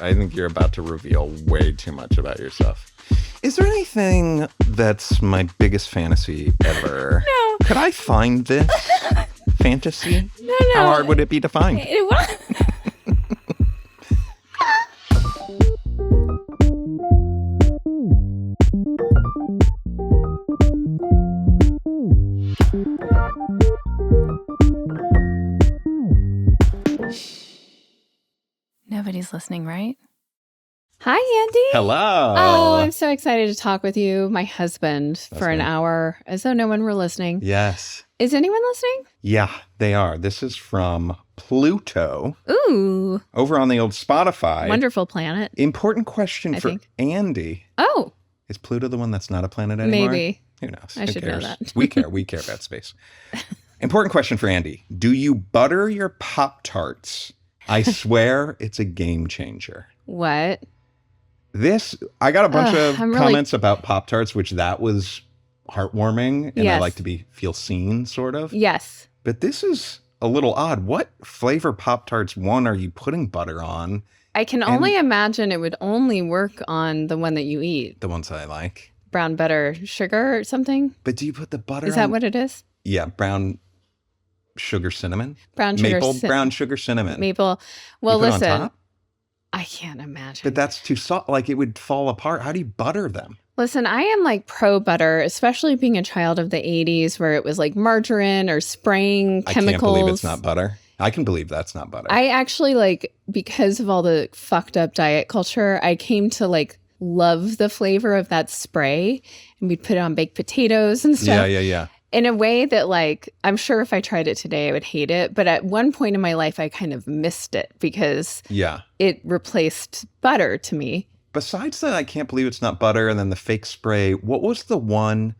I think you're about to reveal way too much about yourself. Is there anything that's my biggest fantasy ever? No. Could I find this fantasy? No. How hard would it be to find? Nobody's listening, right? Hi, Andy. Hello. Oh, I'm so excited to talk with you, my husband, for an hour, as though no one were listening. Yes. Is anyone listening? Yeah, they are. This is from Pluto. Ooh. Over on the old Spotify. Wonderful planet. Important question for Andy. Oh. Is Pluto the one that's not a planet anymore? Maybe. Who knows? I should know that. We care. We care about space. Important question for Andy. Do you butter your Pop Tarts? I swear it's a game changer. What? I got a bunch of comments about Pop Tarts, which that was heartwarming. And I like to feel seen, sort of. Yes. But this is a little odd. What flavor Pop Tarts, one, are you putting butter on? I can only imagine it would only work on the one that you eat. The ones I like. Brown butter sugar or something? But do you put the butter Is that what it is? Yeah, brown sugar cinnamon. Brown sugar brown sugar cinnamon. Maple. Well, you put listen. It on top? I can't imagine. But that's too soft. Like it would fall apart. How do you butter them? Listen, I am like pro butter, especially being a child of the 80s where it was like margarine or spraying chemicals. I can't believe it's not butter. I can believe that's not butter. I actually because of all the fucked up diet culture, I came to love the flavor of that spray, and we'd put it on baked potatoes and stuff. Yeah. In a way that I'm sure if I tried it today, I would hate it. But at one point in my life, I kind of missed it because it replaced butter to me. Besides that, I can't believe it's not butter. And then the fake spray. What was the one?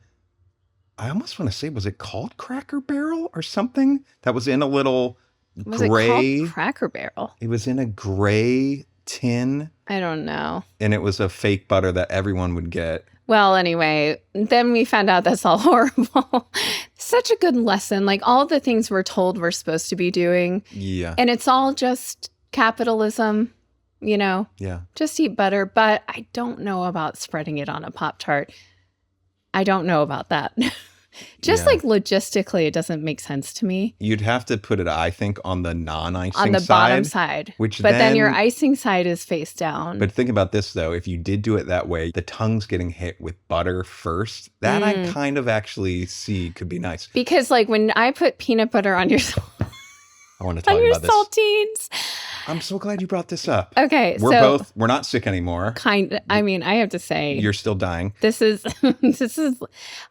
I almost want to say, was it called Cracker Barrel or something? That was in a little Was gray. it called Cracker Barrel? It was in a gray tin. I don't know. And it was a fake butter that everyone would get. Well, anyway, then we found out that's all horrible. Such a good lesson. All the things we're told we're supposed to be doing. Yeah. And it's all just capitalism, Yeah. Just eat butter. But I don't know about spreading it on a Pop-Tart. I don't know about that. Just logistically, it doesn't make sense to me. You'd have to put it, I think, on the non-icing side. On the bottom side. But then your icing side is face down. But think about this, though. If you did do it that way, the tongue's getting hit with butter first. That I kind of actually see could be nice. Because when I put peanut butter on your I want to talk about this. saltines. I'm so glad you brought this up. Okay, we're not sick anymore. I have to say. You're still dying. This is,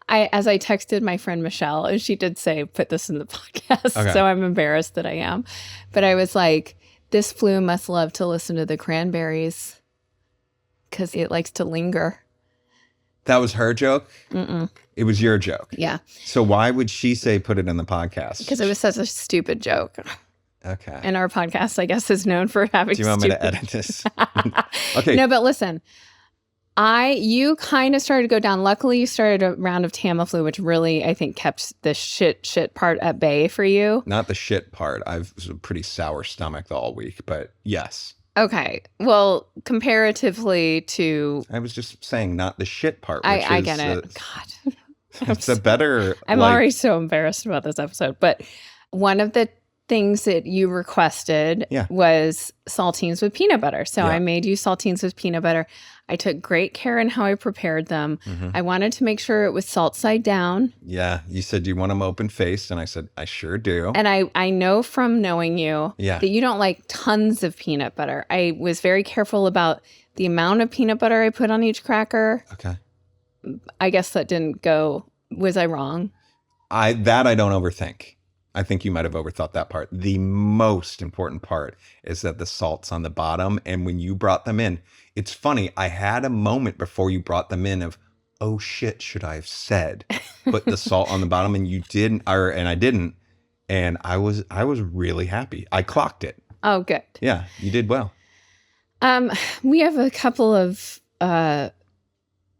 as I texted my friend Michelle, and she did say, put this in the podcast. Okay. So I'm embarrassed that I am. But I was like, this flu must love to listen to the Cranberries because it likes to linger. That was her joke? Mm-mm. It was your joke? Yeah. So why would she say put it in the podcast? Because it was such a stupid joke. Okay. And our podcast, I guess, is known for having. Do you want me to edit this? Okay. No, but listen, you kind of started to go down. Luckily, you started a round of Tamiflu, which really, I think, kept the shit part at bay for you. Not the shit part. I've a pretty sour stomach all week, but yes. Okay. Well, comparatively to. I was just saying, not the shit part. I get it. God. It's a better. I'm already so embarrassed about this episode, but one of the things that you requested was saltines with peanut butter. So I made you saltines with peanut butter. I took great care in how I prepared them. Mm-hmm. I wanted to make sure it was salt side down. Yeah. You said you want them open faced. And I said, I sure do. And I know from knowing you that you don't like tons of peanut butter. I was very careful about the amount of peanut butter I put on each cracker. Okay. I guess that didn't go. Was I wrong? I don't overthink. I think you might have overthought that part. The most important part is that the salt's on the bottom. And when you brought them in, it's funny. I had a moment before you brought them in of, oh shit, should I have said, put the salt on the bottom? And you didn't, and I didn't. And I was really happy. I clocked it. Oh, good. Yeah, you did well. We have a couple of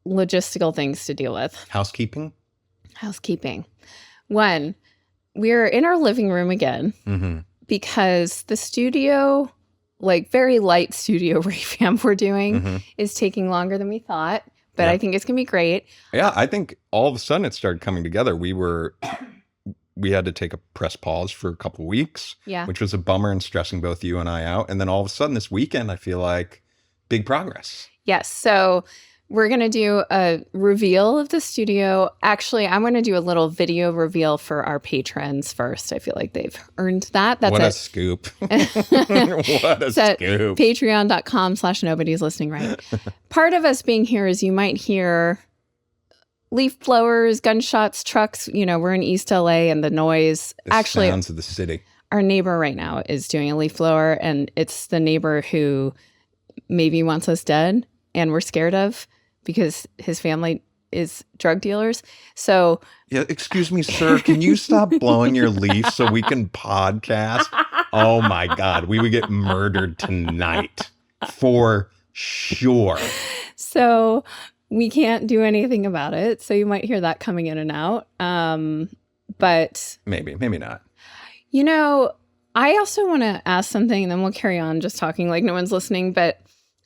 logistical things to deal with. Housekeeping. One, we're in our living room again because the studio like very light studio revamp we're doing is taking longer than we thought, but I think it's going to be great. Yeah, I think all of a sudden it started coming together. We had to take a press pause for a couple of weeks, which was a bummer and stressing both you and I out. And then all of a sudden this weekend, I feel like big progress. Yes. So we're going to do a reveal of the studio. Actually, I'm going to do a little video reveal for our patrons first. I feel like they've earned that. That's what a scoop. What a scoop. Patreon.com/nobody's listening, right? Part of us being here is you might hear leaf blowers, gunshots, trucks. You know, we're in East LA and the noise. The sounds of the city. Our neighbor right now is doing a leaf blower, and it's the neighbor who maybe wants us dead and we're scared of because his family is drug dealers. So yeah, excuse me, sir, can you stop blowing your leaf so we can podcast? Oh my God, we would get murdered tonight for sure. So we can't do anything about it. So you might hear that coming in and out. But maybe not. You know, I also want to ask something, and then we'll carry on just talking like no one's listening. But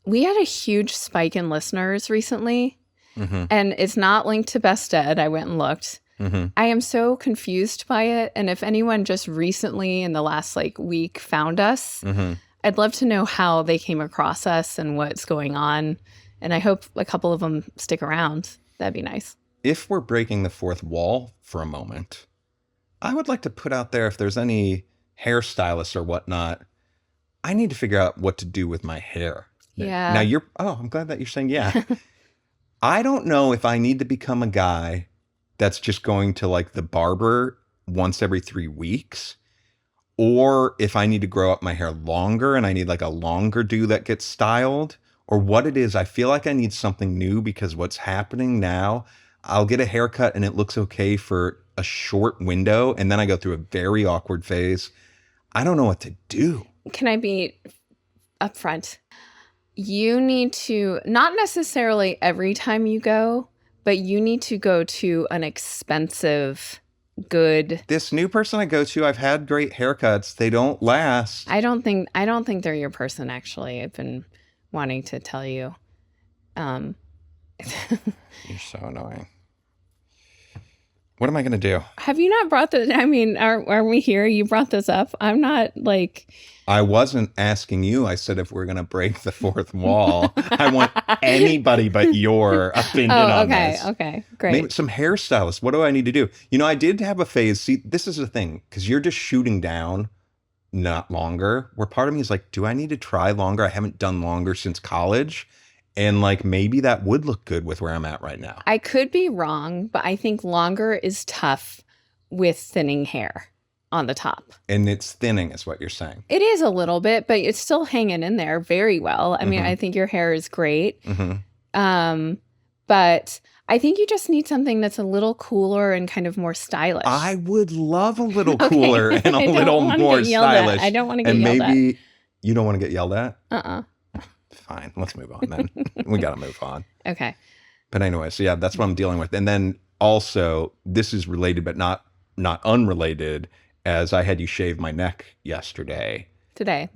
we had a huge spike in listeners recently, and it's not linked to Best Ed. I went and looked. I am so confused by it. And if anyone just recently in the last like week found us, I'd love to know how they came across us and what's going on. And I hope a couple of them stick around. That'd be nice. If we're breaking the fourth wall for a moment, I would like to put out there, if there's any hairstylists or whatnot, I need to figure out what to do with my hair. Yeah. Now I'm glad that you're saying yeah. I don't know if I need to become a guy that's just going to like the barber once every 3 weeks, or if I need to grow up my hair longer and I need like a longer do that gets styled, or what it is. I feel like I need something new because what's happening now, I'll get a haircut and it looks okay for a short window, and then I go through a very awkward phase. I don't know what to do. Can I be upfront? You need to, not necessarily every time you go, but you need to go to an expensive, good. This new person I go to, I've had great haircuts. They don't last. I don't think they're your person, actually. I've been wanting to tell you. You're so annoying. What am I going to do? Have you not brought this? I mean, are we here? You brought this up. I'm not like. I wasn't asking you. I said if we're going to break the fourth wall. I want anybody but your opinion on this. Okay, great. Maybe some hairstylists. What do I need to do? You know, I did have a phase. See, this is the thing, because you're just shooting down, not longer. Where part of me is like, do I need to try longer? I haven't done longer since college. And like, maybe that would look good with where I'm at right now. I could be wrong, but I think longer is tough with thinning hair on the top. And it's thinning is what you're saying. It is a little bit, but it's still hanging in there very well. I mean, I think your hair is great. But I think you just need something that's a little cooler and kind of more stylish. I would love a little cooler and a little more stylish. I don't want to get yelled at. And maybe you don't want to get yelled at? Fine, let's move on then. We got to move on. Okay. But anyway, so yeah, that's what I'm dealing with. And then also, this is related but not unrelated, as I had you shave my neck yesterday. Today.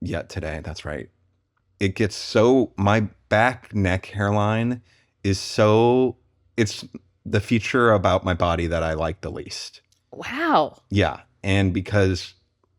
Yeah, today. That's right. It gets so, my back neck hairline is so, it's the feature about my body that I like the least. Wow. Yeah. And because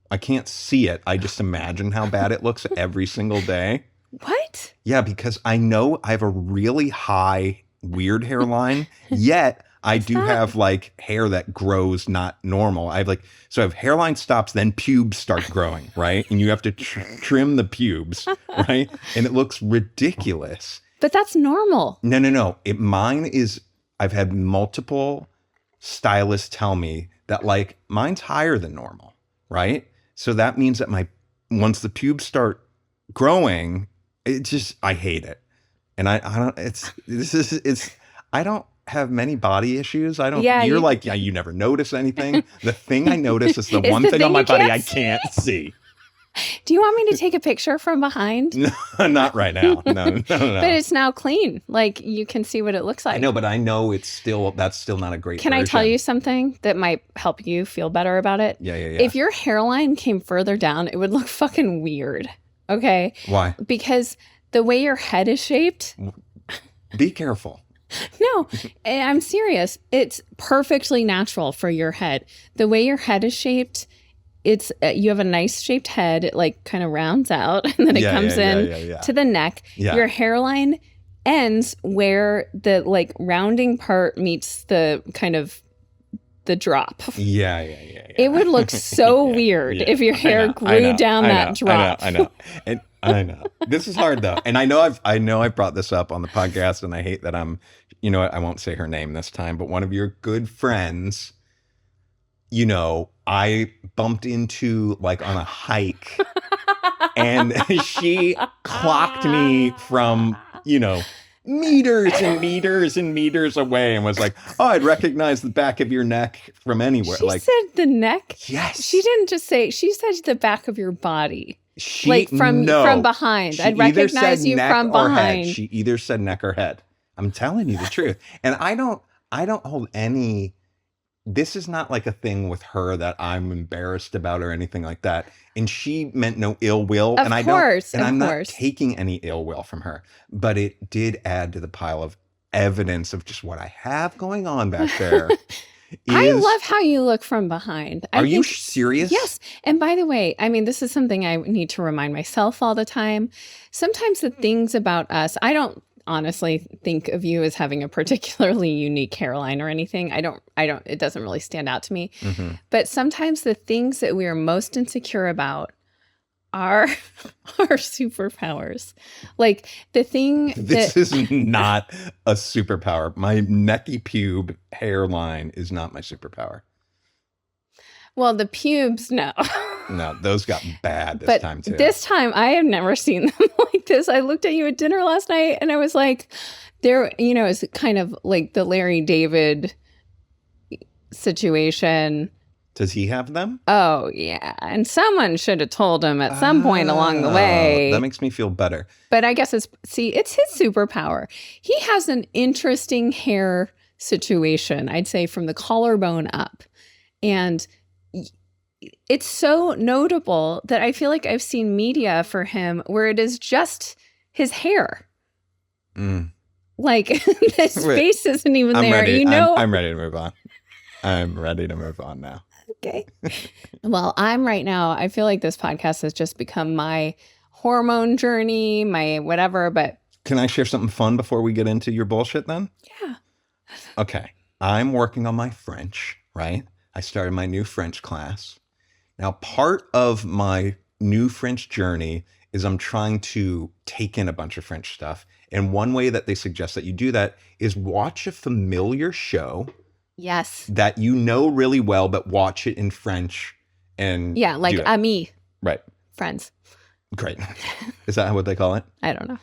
I can't see it, I just imagine how bad it looks every single day. What? Yeah, because I know I have a really high, weird hairline, yet I do have like hair that grows not normal. I have like, so I have hairline stops, then pubes start growing, right? And you have to trim the pubes, right? And it looks ridiculous. But that's normal. No. Mine is, I've had multiple stylists tell me that like mine's higher than normal, right? So that means that once the pubes start growing, it just, I hate it. And I don't have many body issues. You never notice anything. The thing I notice is the one thing on my body I can't see. Do you want me to take a picture from behind? No, not right now. No. But it's now clean. Like you can see what it looks like. I know, but I know that's still not a great Can version. I tell you something that might help you feel better about it? Yeah. If your hairline came further down, it would look fucking weird. Okay. Why? Because the way your head is shaped. Be careful. No, I'm serious. It's perfectly natural for your head. The way your head is shaped, it's you have a nice shaped head. It like kind of rounds out and then it comes in to the neck. Yeah. Your hairline ends where the like rounding part meets the kind of the drop. Yeah. It would look so weird if your hair grew down that drop. I know. And I know. This is hard though. And I know I've brought this up on the podcast, and I hate that you know what, I won't say her name this time, but one of your good friends, you know, I bumped into like on a hike and she clocked me from, you know, meters and meters and meters away and was like, oh, I'd recognize the back of your neck from anywhere. She like said the neck? Yes. She didn't just say, she said the back of your body. Like from behind. I'd recognize you from behind. She either said neck or head. I'm telling you the truth. And I don't hold any, this is not like a thing with her that I'm embarrassed about or anything like that. And she meant no ill will. I'm not taking any ill will from her, but it did add to the pile of evidence of just what I have going on back there. I love how you look from behind. Are you serious? Yes. And by the way, I mean, this is something I need to remind myself all the time. Sometimes the things about us, I don't honestly think of you as having a particularly unique hairline or anything. It doesn't really stand out to me. Mm-hmm. But sometimes the things that we are most insecure about are our superpowers. Like the thing This is not a superpower. My necky pube hairline is not my superpower. Well, the pubes, no. No, those got bad this time too. This time I have never seen them like this. I looked at you at dinner last night and I was like, there, you know, it's kind of like the Larry David situation. Does he have them? Oh, yeah. And someone should have told him at some point along the way. That makes me feel better. But I guess it's his superpower. He has an interesting hair situation, I'd say, from the collarbone up. And it's so notable that I feel like I've seen media for him where it is just his hair. Like his face isn't even there. Ready. You know, I'm ready to move on. I'm ready to move on now. Okay. Well, right now, I feel like this podcast has just become my hormone journey, my whatever, but. Can I share something fun before we get into your bullshit then? Yeah. Okay. I'm working on my French, right? I started my new French class. Now, part of my new French journey is I'm trying to take in a bunch of French stuff. And one way that they suggest that you do that is watch a familiar show. Yes. That you know really well, but watch it in French and yeah, like amis. Right. Friends. Great. Is that what they call it? I don't know.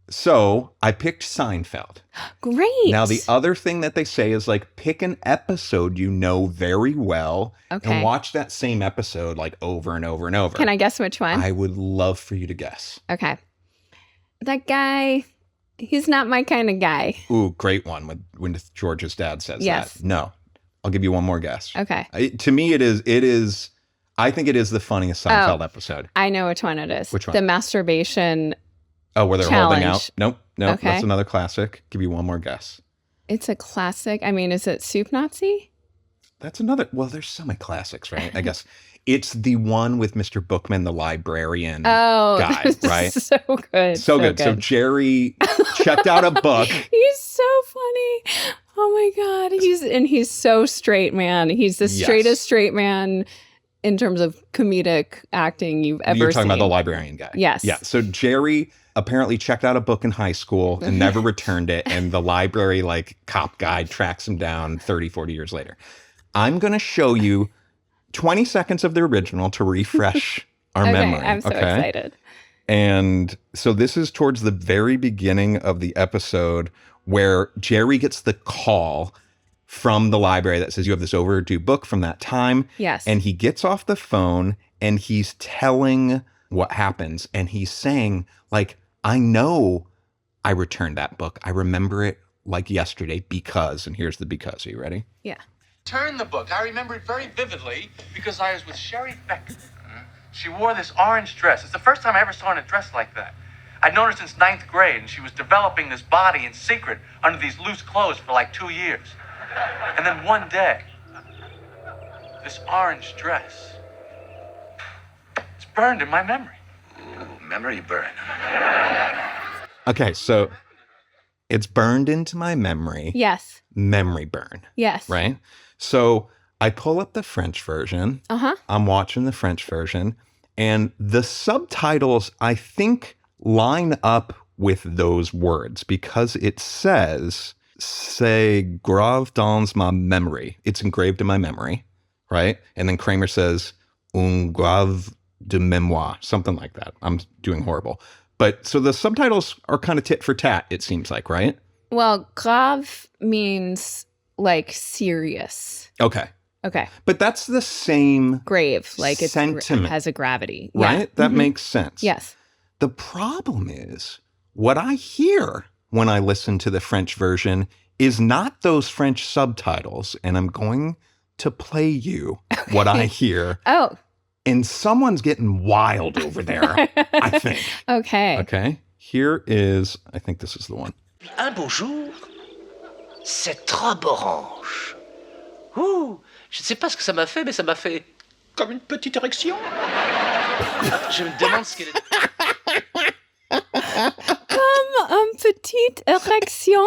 So I picked Seinfeld. Great. Now, the other thing that they say is like pick an episode you know very well and watch that same episode like over and over and over. Can I guess which one? I would love for you to guess. Okay. That guy, he's not my kind of guy. Ooh, great one when George's dad says that. No. I'll give you one more guess. Okay. To me, it is, I think it is the funniest Seinfeld episode. I know which one it is. Which one? The masturbation where they're challenge. Holding out? Nope. Okay. That's another classic. Give you one more guess. It's a classic. I mean, is it Soup Nazi? That's another. Well, there's so many classics, right? I guess it's the one with Mr. Bookman, the librarian guy, right? So good. So good. So Jerry checked out a book. He's so funny. Oh my God. He's so straight, man. He's the straightest straight man in terms of comedic acting you've ever seen. You're talking about the librarian guy. Yes. Yeah. So Jerry apparently checked out a book in high school and never returned it. And the library cop guy tracks him down 30, 40 years later. I'm going to show you 20 seconds of the original to refresh our memory. I'm so excited. And so this is towards the very beginning of the episode where Jerry gets the call from the library that says you have this overdue book from that time. Yes. And he gets off the phone and he's telling what happens. And he's saying, I know I returned that book. I remember it like yesterday because, and here's the because. Are you ready? Yeah. Turn the book. I remember it very vividly because I was with Sherry Beckman She wore this orange dress. It's the first time I ever saw her in a dress like that. I'd known her since 9th grade, and she was developing this body in secret under these loose clothes for like 2 years. And then one day, this orange dress, it's burned in my memory. Ooh, memory burn. Okay, so it's burned into my memory. Yes. Memory burn. Yes. Right? So I pull up the French version. Uh-huh. I'm watching the French version. And the subtitles, I think, line up with those words because it says, c'est grave dans ma memory. It's engraved in my memory, right? And then Kramer says, un grave de mémoire, something like that. I'm doing horrible. But so the subtitles are kind of tit for tat, it seems like, right? Well, grave means like serious. Okay. Okay. But that's the same grave, like it sentiment, has a gravity. Right? Yeah. That makes sense. Yes. The problem is what I hear when I listen to the French version is not those French subtitles. And I'm going to play you what I hear. Oh. And someone's getting wild over there, I think. Okay. Okay. Here is, I think this is the one. Un beau jour, cette robe orange. Ouh, je ne sais pas ce que ça m'a fait, mais ça m'a fait comme une petite érection. Je me demande ce qu'elle est. Comme une petite érection?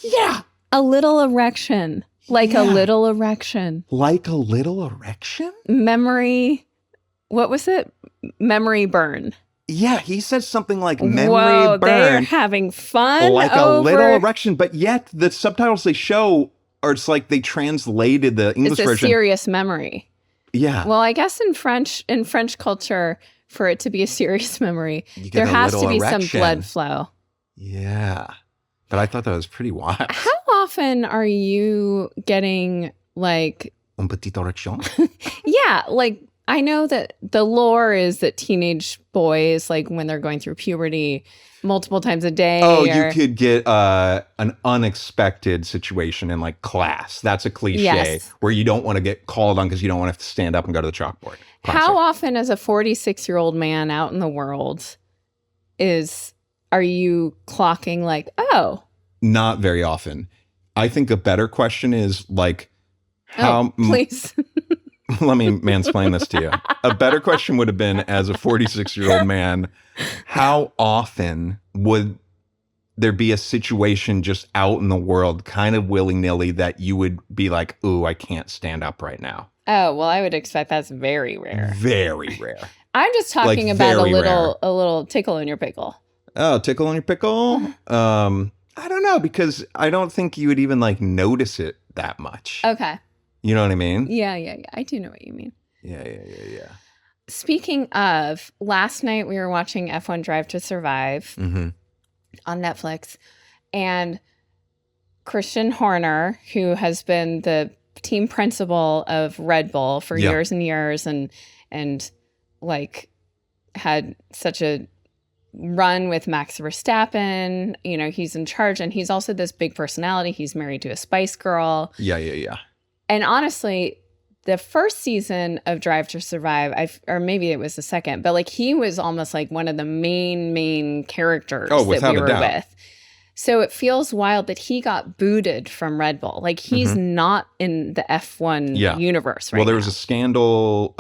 Yeah. A little erection. Like a little erection. Like a little erection? Memory. What was it? Memory burn. Yeah, he says something like memory Whoa, burn. they're having fun. Like a little erection, but yet the subtitles they show are it's like they translated the English version. It's a serious memory. Yeah. Well, I guess in French culture, for it to be a serious memory, there has to be some blood flow. Yeah. But I thought that was pretty wild. How often are you getting like... Un petit érection? Yeah, like I know that the lore is that teenage boys, like when they're going through puberty, multiple times a day. Oh, you could get an unexpected situation in like class. That's a cliche where you don't want to get called on because you don't want to have to stand up and go to the chalkboard. Classic. How often as a 46-year-old man out in the world are you clocking like, oh? Not very often. I think a better question is like, how... please. Let me mansplain this to you. A better question would have been, as a 46-year-old man, how often would there be a situation just out in the world, kind of willy-nilly, that you would be like, ooh, I can't stand up right now? Oh, well, I would expect that's very rare. Very rare. I'm just talking like about a little tickle in your pickle. Oh, tickle in your pickle? I don't know, because I don't think you would even like notice it that much. Okay. You know what I mean? Yeah. I do know what you mean. Yeah. Speaking of, last night we were watching F1 Drive to Survive on Netflix. And Christian Horner, who has been the team principal of Red Bull for years and years and like had such a run with Max Verstappen, you know, he's in charge and he's also this big personality. He's married to a Spice Girl. Yeah. And honestly, the first season of Drive to Survive, or maybe it was the second, but like he was almost like one of the main characters that we were with. So it feels wild that he got booted from Red Bull. Like he's not in the F1 universe right now. Well, there was a scandal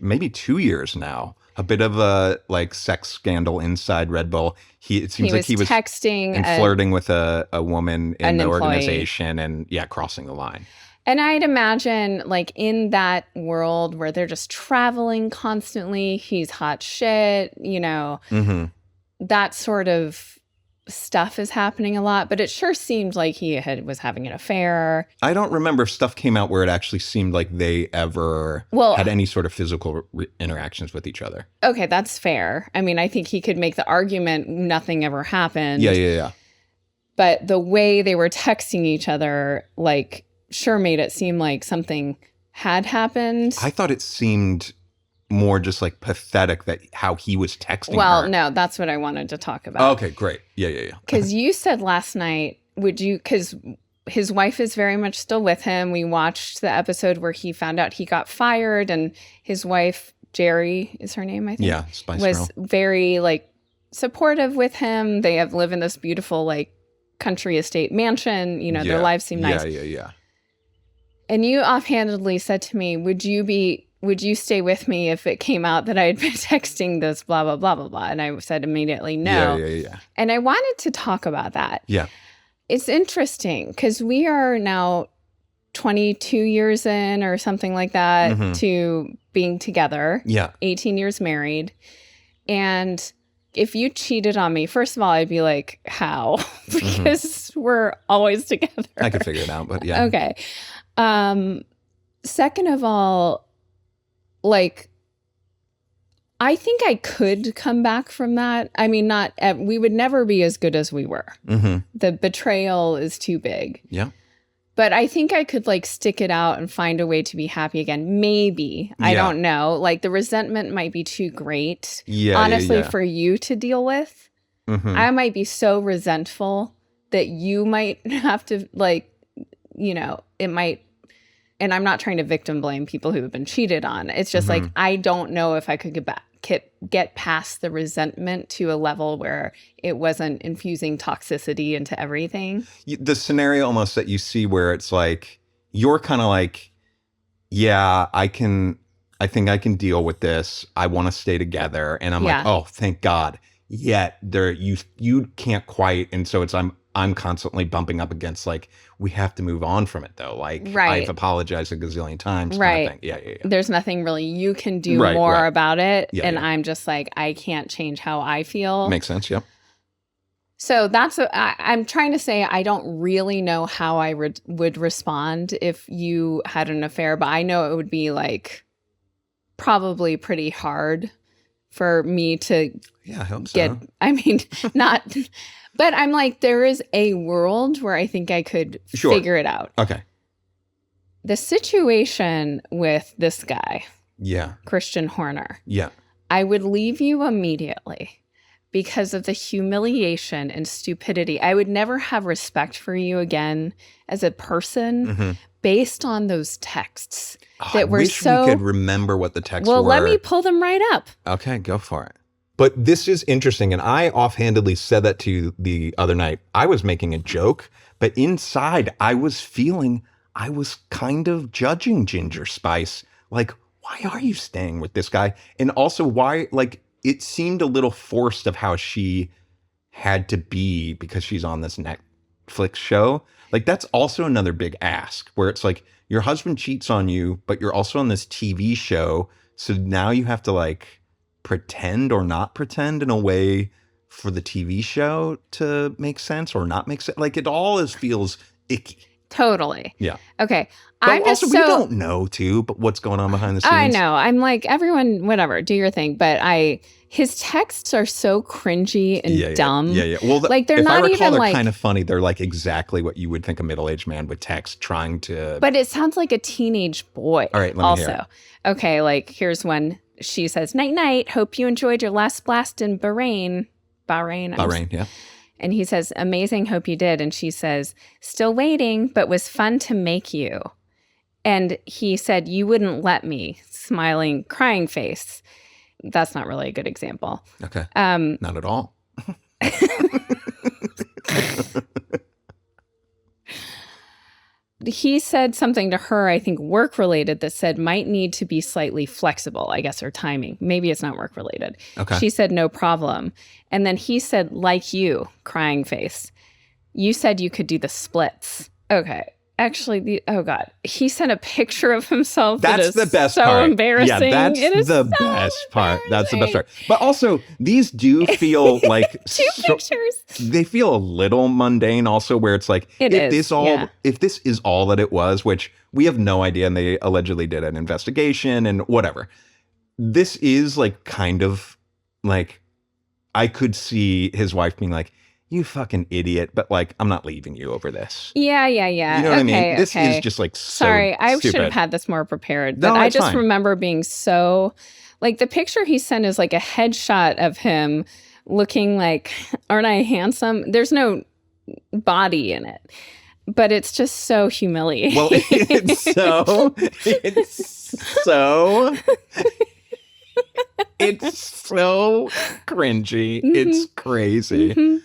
maybe 2 years now. A bit of a like sex scandal inside Red Bull. It seems like he was texting and flirting with a woman in the organization and crossing the line. And I'd imagine like in that world where they're just traveling constantly, he's hot shit, you know, that sort of stuff is happening a lot. But it sure seemed like he was having an affair. I don't remember if stuff came out where it actually seemed like they ever had any sort of physical interactions with each other. Okay, that's fair. I mean, I think he could make the argument nothing ever happened. Yeah. But the way they were texting each other, like, sure made it seem like something had happened. I thought it seemed more just like pathetic that how he was texting her. Well, no, that's what I wanted to talk about. Okay, great. Yeah. Because you said last night, because his wife is very much still with him. We watched the episode where he found out he got fired and his wife Jerry is her name, I think. Yeah, Spice was Girl. very like supportive with him. They live in this beautiful like country estate mansion. You know, their lives seem nice. Yeah. And you offhandedly said to me, would you stay with me if it came out that I had been texting this blah, blah, blah, blah, blah? And I said immediately no. Yeah. And I wanted to talk about that. Yeah. It's interesting because we are now 22 years in or something like that to being together. Yeah. 18 years married. And if you cheated on me, first of all, I'd be like, how? Because we're always together. I could figure it out, but yeah. Okay. Second of all, like, I think I could come back from that. I mean, we would never be as good as we were. The betrayal is too big. Yeah. But I think I could like stick it out and find a way to be happy again. Maybe. I don't know. Like the resentment might be too great. Honestly, for you to deal with. I might be so resentful that you might have to like, you know, it might. And I'm not trying to victim blame people who have been cheated on. It's just like, I don't know if I could get past the resentment to a level where it wasn't infusing toxicity into everything. The scenario almost that you see where it's like, you're kind of like, yeah, I think I can deal with this. I want to stay together. And I'm like, oh, thank God. Yet you can't quite. And so I'm constantly bumping up against like, we have to move on from it though. Like I've apologized a gazillion times. Kind of thing. Yeah. There's nothing really you can do more about it. And I'm just like, I can't change how I feel. Makes sense. Yep. So I'm trying to say, I don't really know how I would respond if you had an affair, but I know it would be like probably pretty hard for me to I hope so. I mean, not... But I'm like, there is a world where I think I could figure it out. Okay. The situation with this guy, Christian Horner, I would leave you immediately because of the humiliation and stupidity. I would never have respect for you again as a person based on those texts that were so... we could remember what the texts were. Well, let me pull them right up. Okay, go for it. But this is interesting, and I offhandedly said that to you the other night. I was making a joke, but inside I was feeling I was kind of judging Ginger Spice. Like, why are you staying with this guy? And also why, like, it seemed a little forced of how she had to be because she's on this Netflix show. Like, that's also another big ask where it's like your husband cheats on you, but you're also on this TV show. So now you have to like pretend or not pretend in a way for the TV show to make sense or not make sense. Like it all feels icky. Totally. Yeah. Okay. But I'm also, just we don't know too, but what's going on behind the scenes. I know. I'm like, everyone, whatever, do your thing. But his texts are so cringy and dumb. Yeah. Well, like they're if not I recall, even they're like kind of funny. They're like exactly what you would think a middle-aged man would text trying to. But it sounds like a teenage boy. All right. Let me hear it. Okay. Like here's one. She says, "Night night. Hope you enjoyed your last blast in Bahrain." Bahrain. Yeah. And he says, "Amazing. Hope you did." And she says, "Still waiting, but was fun to make you." And he said, "You wouldn't let me." Smiling, crying face. That's not really a good example. Okay. Not at all. He said something to her, I think work related, that said might need to be slightly flexible, I guess, or timing. Maybe it's not work related. Okay. She said, "No problem." And then he said, "Like you," crying face. "You said you could do the splits." Okay. Actually, oh God, he sent a picture of himself. That's the best so part. Embarrassing. Yeah, that's the best part. That's the best part. But also, these do feel like pictures. They feel a little mundane. Also, where it's like, if this is all that it was, which we have no idea, and they allegedly did an investigation and whatever. This is like kind of like I could see his wife being like, "You fucking idiot," but like, I'm not leaving you over this. Yeah. You know what I mean? This is just like so Sorry, I stupid. should have had this more prepared. But I just remember being so... Like, the picture he sent is like a headshot of him looking like, aren't I handsome? There's no body in it. But it's just so humiliating. Well, it's so... It's so cringy. It's crazy.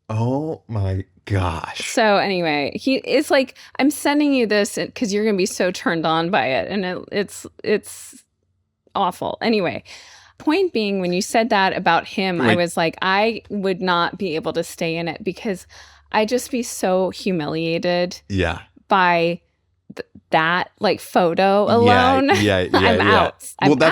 Oh my gosh. So anyway, it's like, I'm sending you this because you're gonna be so turned on by it, and it's awful. Anyway, point being, when you said that about him, I was like, I would not be able to stay in it because I'd just be so humiliated. Yeah. By that like photo alone. Yeah. I'm out.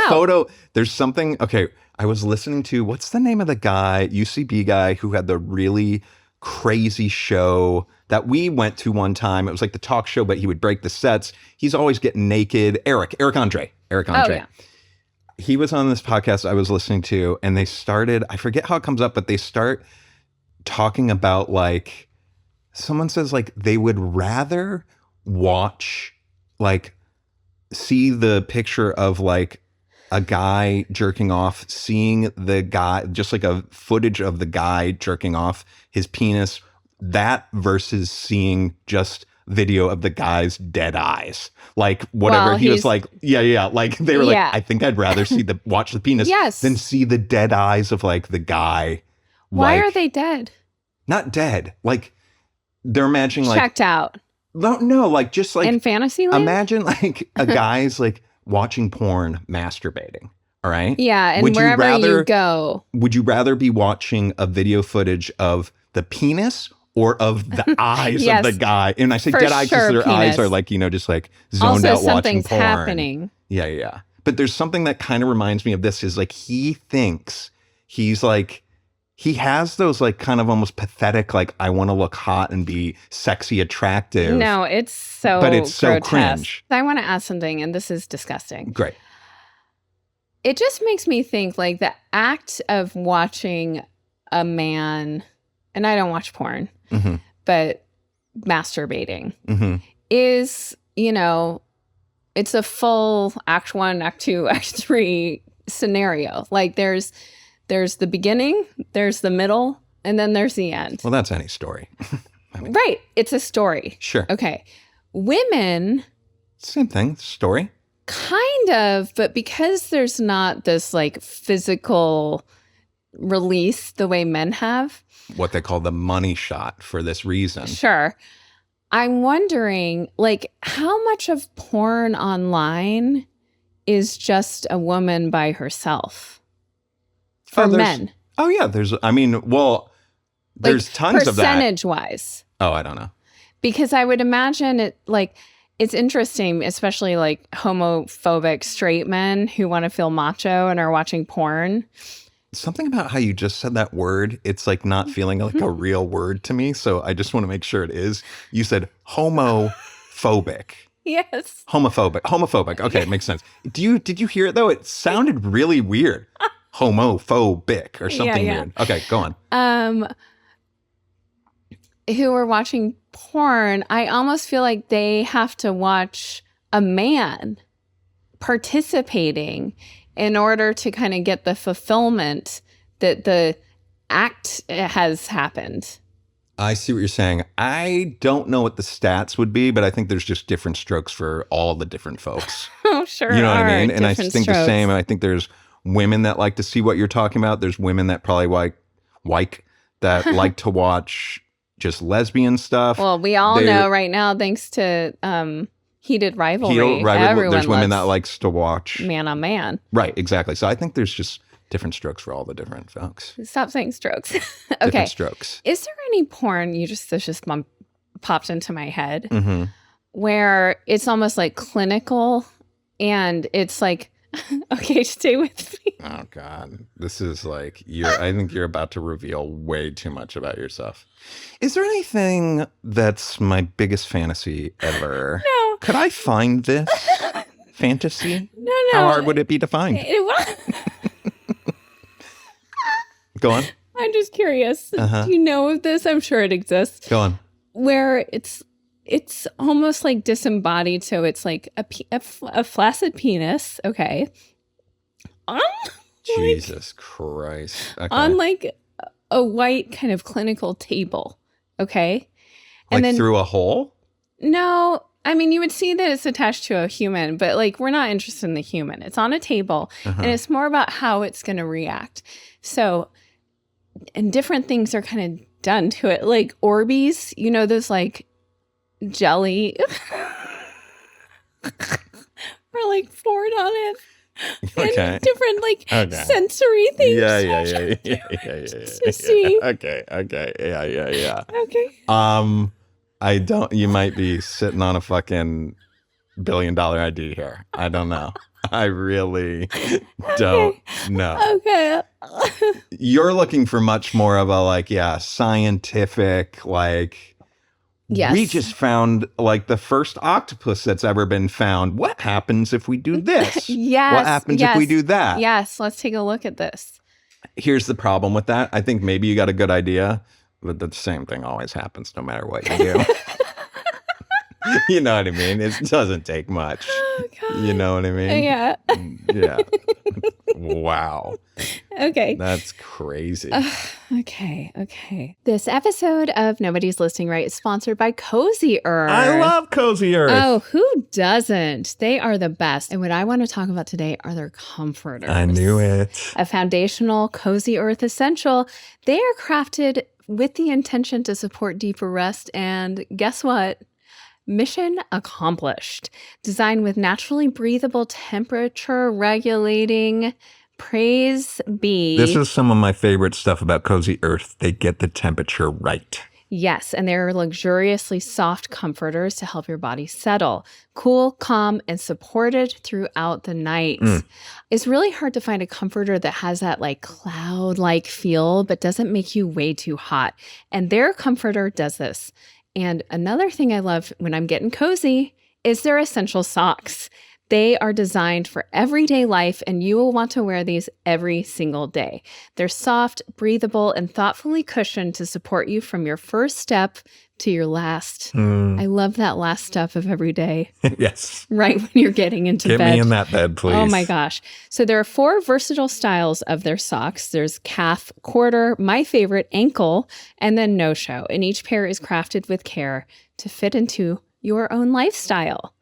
Photo, there's something. Okay, I was listening to, what's the name of the guy, UCB guy, who had the really crazy show that we went to one time. It was like the talk show, but he would break the sets. He's always getting naked. Eric Andre. Oh, yeah. He was on this podcast I was listening to, and they started, I forget how it comes up, but they start talking about like, someone says like they would rather watch, like, see the picture of like a guy jerking off, seeing the guy, just like a footage of the guy jerking off his penis, that versus seeing just video of the guy's dead eyes. Like whatever. Well, he was like, yeah. Like they were like, I think I'd rather watch the penis than see the dead eyes of like the guy. Why are they dead? Not dead. Like they're imagining like checked out. No, like just like in fantasy land? Imagine like a guy's like watching porn, masturbating. All right. Yeah, and wherever you go. Would you rather be watching a video footage of the penis or of the eyes of the guy? And I say dead eyes because their eyes are like, just like zoned out watching porn. Something's happening. Yeah. But there's something that kind of reminds me of this is like he thinks he's like, he has those like kind of almost pathetic, like I want to look hot and be sexy, attractive. No, it's so but it's so grotesque. cringe. I want to ask something, and this is disgusting. Great. It just makes me think like the act of watching a man, and I don't watch porn, but masturbating is, it's a full act 1, act 2, act 3 scenario. Like there's the beginning, there's the middle, and then there's the end. Well, that's any story. Right. It's a story. Sure. Okay. Women. Same thing. Story. Kind of, but because there's not this like physical release the way men have. What they call the money shot for this reason. Sure. I'm wondering like how much of porn online is just a woman by herself? For men. Oh, yeah. There's tons of that. Percentage-wise. Oh, I don't know. Because I would imagine it, like, it's interesting, especially, like, homophobic straight men who want to feel macho and are watching porn. Something about how you just said that word, it's, like, not feeling like a real word to me, so I just want to make sure it is. You said homophobic. Yes. Homophobic. Okay, it makes sense. Did you hear it, though? It sounded really weird. Homophobic or something weird. Okay, go on. Who are watching porn, I almost feel like they have to watch a man participating in order to kind of get the fulfillment that the act has happened. I see what you're saying. I don't know what the stats would be, but I think there's just different strokes for all the different folks. Oh, sure. You know what I mean? And I think strokes. the same. I think there's women that like to see what you're talking about. There's women that probably like to watch just lesbian stuff. Well, we all know right now, thanks to heated rivalry, there's women that likes to watch man on man. Right, exactly. So I think there's just different strokes for all the different folks. Stop saying strokes. Okay. Different strokes. Is there any porn this just popped into my head where it's almost like clinical and it's like, okay, stay with me. Oh God, this is like I think you're about to reveal way too much about yourself. Is there anything that's my biggest fantasy ever? No. Could I find this fantasy? No. How hard would it be to find? Go on. I'm just curious. Do you know of this? I'm sure it exists. Go on. Where it's almost like disembodied, so it's like a flaccid penis, okay? On Jesus Christ. Okay. On like a white kind of clinical table, okay? And like then through a hole? No, I mean, you would see that it's attached to a human, but like we're not interested in the human. It's on a table and it's more about how it's going to react. So, and different things are kind of done to it. Like Orbeez, you know, those like jelly or like poured on it. Okay. And different like sensory things. Yeah. To see. Okay. Yeah. Okay. I don't. You might be sitting on a fucking $1 billion idea here. I don't know. I really don't know. Okay. You're looking for much more of a like, scientific, like, Yes. we just found like the first octopus that's ever been found. What happens if we do this? Yes. What happens if we do that? Yes. Let's take a look at this. Here's the problem with that. I think maybe you got a good idea, but the same thing always happens no matter what you do. You know what I mean? It doesn't take much. Oh, God. You know what I mean? Yeah. Yeah. Wow. Okay. That's crazy. Okay. This episode of Nobody's Listening Right is sponsored by Cozy Earth. I love Cozy Earth. Oh, who doesn't? They are the best. And what I want to talk about today are their comforters. I knew it. A foundational Cozy Earth essential. They are crafted with the intention to support deeper rest. And guess what? Mission accomplished. Designed with naturally breathable, temperature regulating. Praise be. This is some of my favorite stuff about Cozy Earth. They get the temperature right. Yes, and they're luxuriously soft comforters to help your body settle. Cool, calm, and supported throughout the night. It's really hard to find a comforter that has that like cloud-like feel, but doesn't make you way too hot. And their comforter does this. And another thing I love when I'm getting cozy is their essential socks. They are designed for everyday life, and you will want to wear these every single day. They're soft, breathable, and thoughtfully cushioned to support you from your first step to your last. I love that last step of every day. Yes. Right when you're getting into bed. Get me in that bed, please. Oh my gosh. So there are 4 versatile styles of their socks. There's calf, quarter, my favorite, ankle, and then no-show. And each pair is crafted with care to fit into your own lifestyle.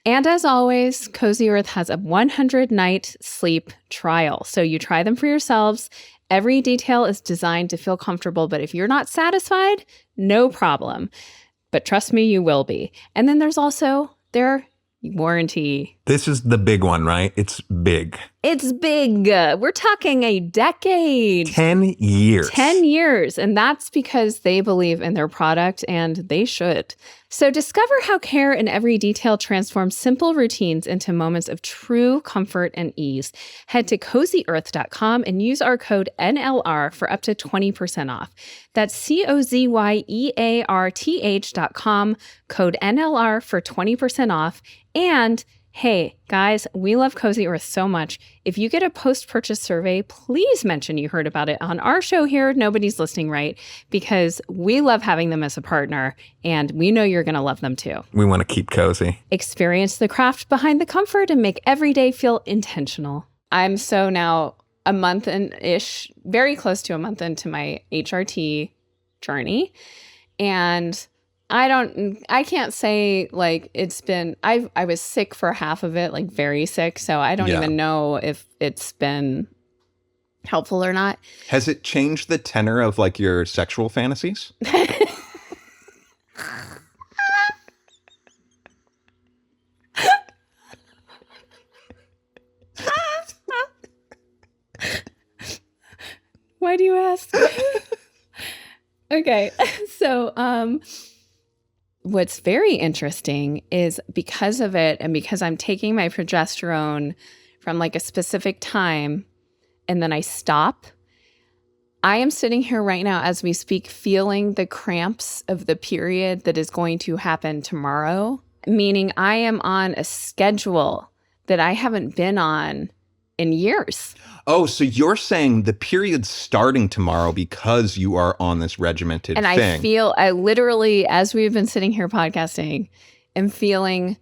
And as always, Cozy Earth has a 100-night sleep trial. So you try them for yourselves. Every detail is designed to feel comfortable, but if you're not satisfied, no problem. But trust me, you will be. And then there's also their warranty. This is the big one, right? It's big. It's big. We're talking a decade. 10 years. 10 years. And that's because they believe in their product, and they should. So discover how care in every detail transforms simple routines into moments of true comfort and ease. Head to CozyEarth.com and use our code NLR for up to 20% off. That's COZYEARTH.com, code NLR for 20% off. And hey, guys, we love Cozy Earth so much. If you get a post-purchase survey, please mention you heard about it on our show here, Nobody's Listening Right, because we love having them as a partner, and we know you're going to love them too. We want to keep cozy. Experience the craft behind the comfort and make every day feel intentional. I'm so now a month and-ish, very close to a month into my HRT journey, and I can't say like it's been, I was sick for half of it, like very sick. So I don't even know if it's been helpful or not. Has it changed the tenor of like your sexual fantasies? Why do you ask? Okay. So, what's very interesting is because of it, and because I'm taking my progesterone from like a specific time and then I stop, I am sitting here right now as we speak feeling the cramps of the period that is going to happen tomorrow, meaning I am on a schedule that I haven't been on in years. Oh, so you're saying the period's starting tomorrow because you are on this regimented thing. And I literally, as we've been sitting here podcasting, am feeling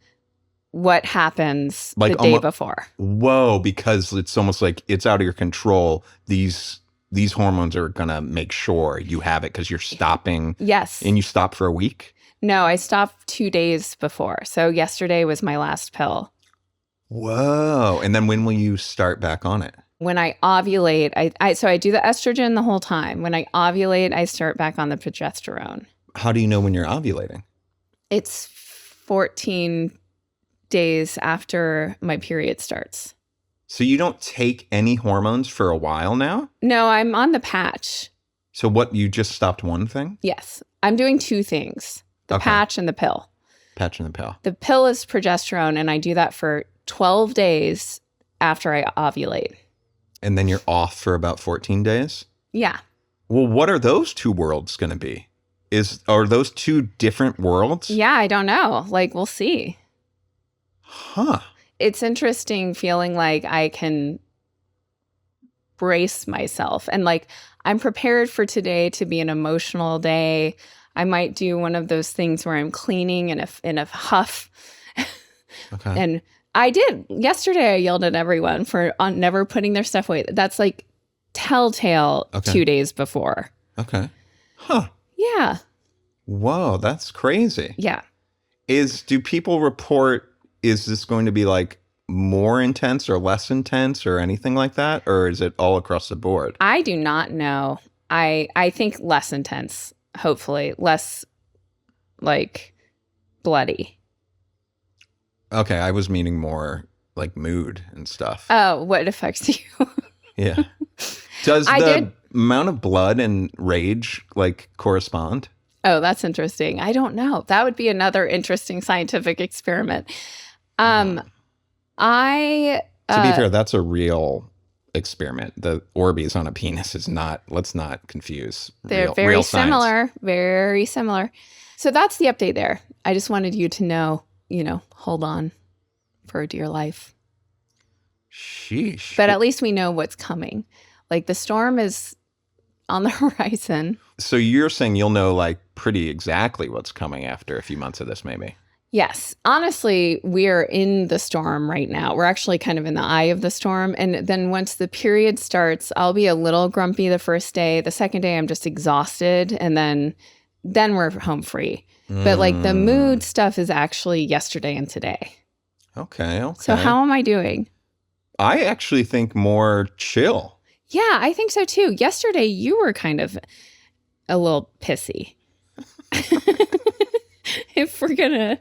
what happens like the day before. Whoa, because it's almost like it's out of your control. These hormones are going to make sure you have it because you're stopping. Yes. And you stop for a week? No, I stopped 2 days before. So yesterday was my last pill. Whoa. And then when will you start back on it? When I ovulate, I do the estrogen the whole time. When I ovulate, I start back on the progesterone. How do you know when you're ovulating? It's 14 days after my period starts. So you don't take any hormones for a while now? No, I'm on the patch. So what, you just stopped one thing? Yes. I'm doing 2 things, the patch and the pill. Patch and the pill. The pill is progesterone, and I do that for 12 days after I ovulate. And then you're off for about 14 days? Yeah. Well, what are those 2 worlds going to be? Are those 2 different worlds? Yeah, I don't know. Like, we'll see. Huh. It's interesting feeling like I can brace myself. And like, I'm prepared for today to be an emotional day. I might do one of those things where I'm cleaning in a huff. Okay. And I did. Yesterday, I yelled at everyone for never putting their stuff away. That's like telltale 2 days before. Okay. Huh. Yeah. Whoa, that's crazy. Yeah. Do people report, is this going to be like more intense or less intense or anything like that? Or is it all across the board? I do not know. I think less intense, hopefully. Less like bloody. Okay, I was meaning more like mood and stuff. Oh, what affects you? Yeah. Does the amount of blood and rage like correspond? Oh, that's interesting. I don't know. That would be another interesting scientific experiment. To be fair, that's a real experiment. The Orbeez on a penis is not, let's not confuse. They're very similar, very similar. So that's the update there. I just wanted you to know, hold on for dear life. Sheesh. But at least we know what's coming. Like the storm is on the horizon. So you're saying you'll know like pretty exactly what's coming after a few months of this, maybe? Yes. Honestly, we're in the storm right now. We're actually kind of in the eye of the storm. And then once the period starts, I'll be a little grumpy the first day. The second day, I'm just exhausted. And then we're home free. But like the mood stuff is actually yesterday and today. Okay. So how am I doing? I actually think more chill. Yeah, I think so too. Yesterday, you were kind of a little pissy. If we're going to...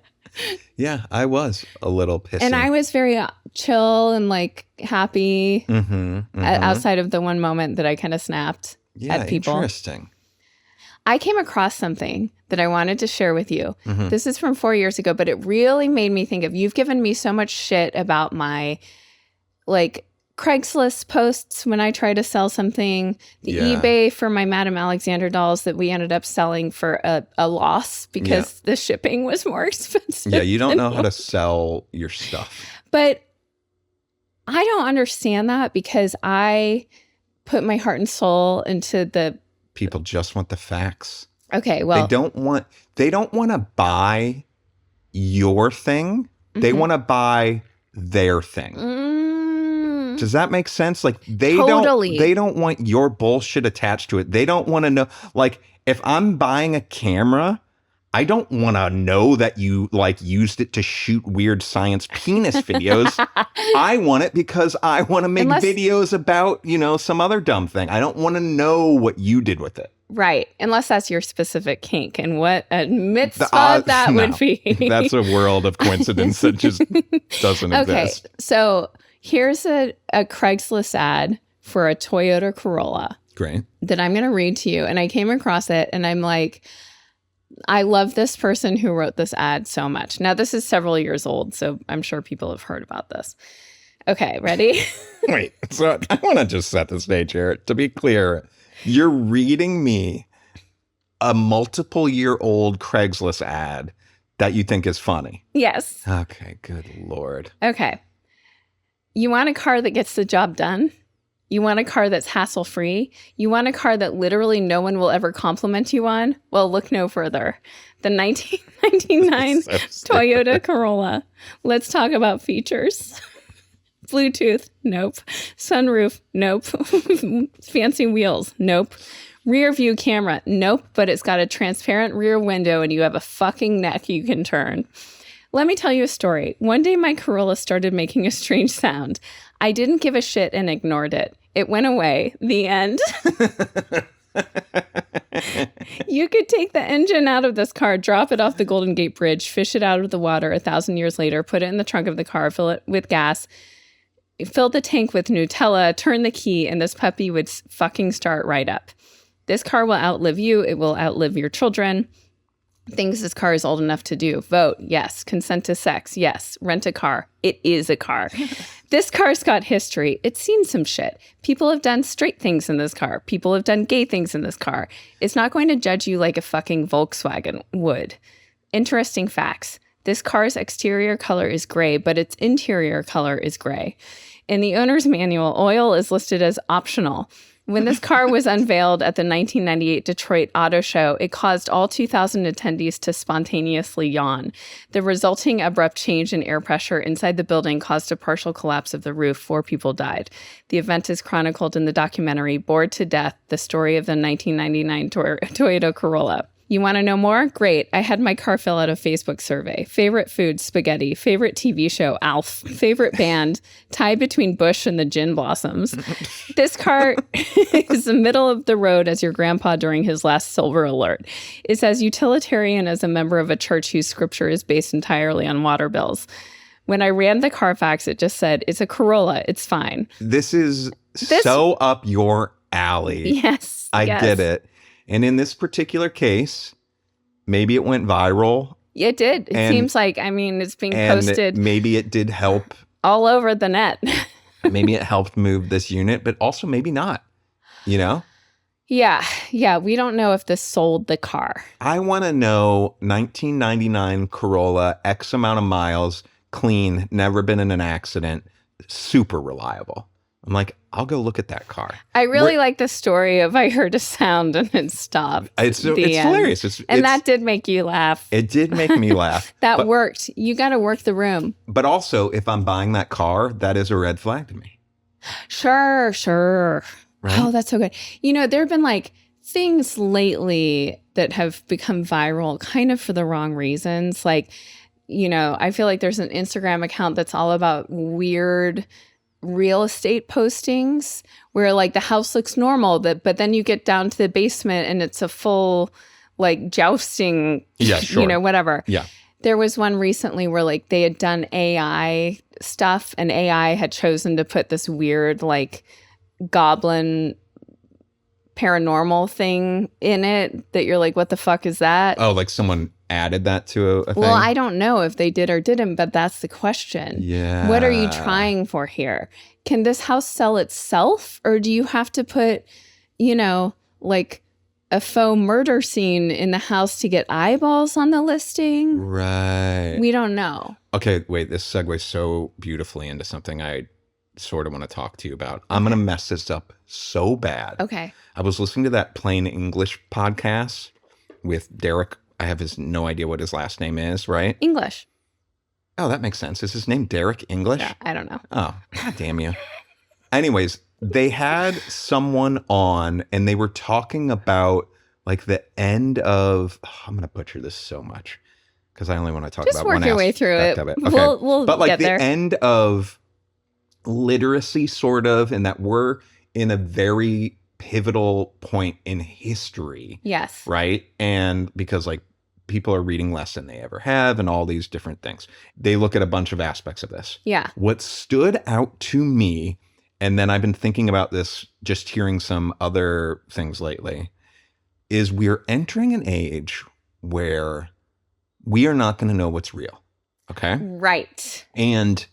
Yeah, I was a little pissy. And I was very chill and like happy outside of the one moment that I kind of snapped at people. Interesting. I came across something that I wanted to share with you. This is from 4 years ago, but it really made me think of, you've given me so much shit about my like Craigslist posts when I try to sell something, the eBay for my Madame Alexander dolls that we ended up selling for a loss because the shipping was more expensive. Yeah, you don't know how to sell your stuff. But I don't understand that because I put my heart and soul into the... People just want the facts. Okay, well... They don't want to buy your thing. They want to buy their thing. Does that make sense? Like they don't want your bullshit attached to it. They don't want to know, like if I'm buying a camera, I don't want to know that you like used it to shoot weird science penis videos. I want it because I want to make videos about, some other dumb thing. I don't want to know what you did with it. Right. Unless that's your specific kink. And what a mitzvah that would be. That's a world of coincidence that just doesn't exist. Okay. So here's a Craigslist ad for a Toyota Corolla. Great. That I'm going to read to you. And I came across it and I'm like, I love this person who wrote this ad so much. Now, this is several years old, so I'm sure people have heard about this. Okay, ready? Wait, so I want to just set the stage here. To be clear, you're reading me a multiple-year-old Craigslist ad that you think is funny. Yes. Okay, good Lord. Okay. You want a car that gets the job done? You want a car that's hassle-free? You want a car that literally no one will ever compliment you on? Well, look no further. The 1999 Toyota Corolla. Let's talk about features. Bluetooth, nope. Sunroof, nope. Fancy wheels, nope. Rear view camera. Nope, but it's got a transparent rear window and you have a fucking neck you can turn. Let me tell you a story. One day my Corolla started making a strange sound. I didn't give a shit and ignored it. It went away. The end. You could take the engine out of this car, drop it off the Golden Gate Bridge, fish it out of the water 1,000 years later, put it in the trunk of the car, fill it with gas, fill the tank with Nutella, turn the key, and this puppy would fucking start right up. This car will outlive you. It will outlive your children. Things this car is old enough to do. Vote, yes. Consent to sex, yes. Rent a car. It is a car. This car's got history. It's seen some shit. People have done straight things in this car. People have done gay things in this car. It's not going to judge you like a fucking Volkswagen would. Interesting facts. This car's exterior color is gray, but its interior color is gray. In the owner's manual, oil is listed as optional. When this car was unveiled at the 1998 Detroit Auto Show, it caused all 2,000 attendees to spontaneously yawn. The resulting abrupt change in air pressure inside the building caused a partial collapse of the roof. 4 people died. The event is chronicled in the documentary Bored to Death, the story of the 1999 Toyota Corolla. You want to know more? Great. I had my car fill out a Facebook survey. Favorite food, spaghetti. Favorite TV show, Alf. Favorite band, tie between Bush and the Gin Blossoms. This car is the middle of the road as your grandpa during his last silver alert. It's as utilitarian as a member of a church whose scripture is based entirely on water bills. When I ran the Carfax, it just said, it's a Corolla. It's fine. This is so up your alley. Yes. I get it. And in this particular case, maybe it went viral. It did. It seems like, it's being posted. Maybe it did help. All over the net. Maybe it helped move this unit, but also maybe not, you know? Yeah. We don't know if this sold the car. I want to know 1999 Corolla, X amount of miles, clean, never been in an accident, super reliable. I'm like, I'll go look at that car. I really like the story of I heard a sound and it stopped. It's hilarious. That did make you laugh. It did make me laugh. That worked. You got to work the room. But also, if I'm buying that car, that is a red flag to me. Sure. Right? Oh, that's so good. There have been things lately that have become viral kind of for the wrong reasons. I feel like there's an Instagram account that's all about weird real estate postings where the house looks normal, but then you get down to the basement and it's a full jousting, whatever. Yeah. There was one recently where they had done AI stuff and AI had chosen to put this weird goblin paranormal thing in it that you're like, what the fuck is that? Oh, someone added that to a thing? Well, I don't know if they did or didn't, but that's the question. Yeah. What are you trying for here? Can this house sell itself? Or do you have to put, a faux murder scene in the house to get eyeballs on the listing? Right. We don't know. Okay, wait, this segues so beautifully into something I sort of want to talk to you about. I'm going to mess this up so bad. Okay. I was listening to that Plain English podcast with Derek. I have no idea what his last name is, right? English. Oh, that makes sense. Is his name Derek English? Yeah, I don't know. Oh, God damn you. Anyways, they had someone on and they were talking about the end of, I'm going to butcher this so much because I only want to talk about one aspect. Just work your way through it. Okay. We'll but get there. The end of literacy sort of, and that we're in a very pivotal point in history. Yes. Right? And because people are reading less than they ever have and all these different things. They look at a bunch of aspects of this. Yeah. What stood out to me, and then I've been thinking about this just hearing some other things lately, is we're entering an age where we are not going to know what's real. Okay? Right. And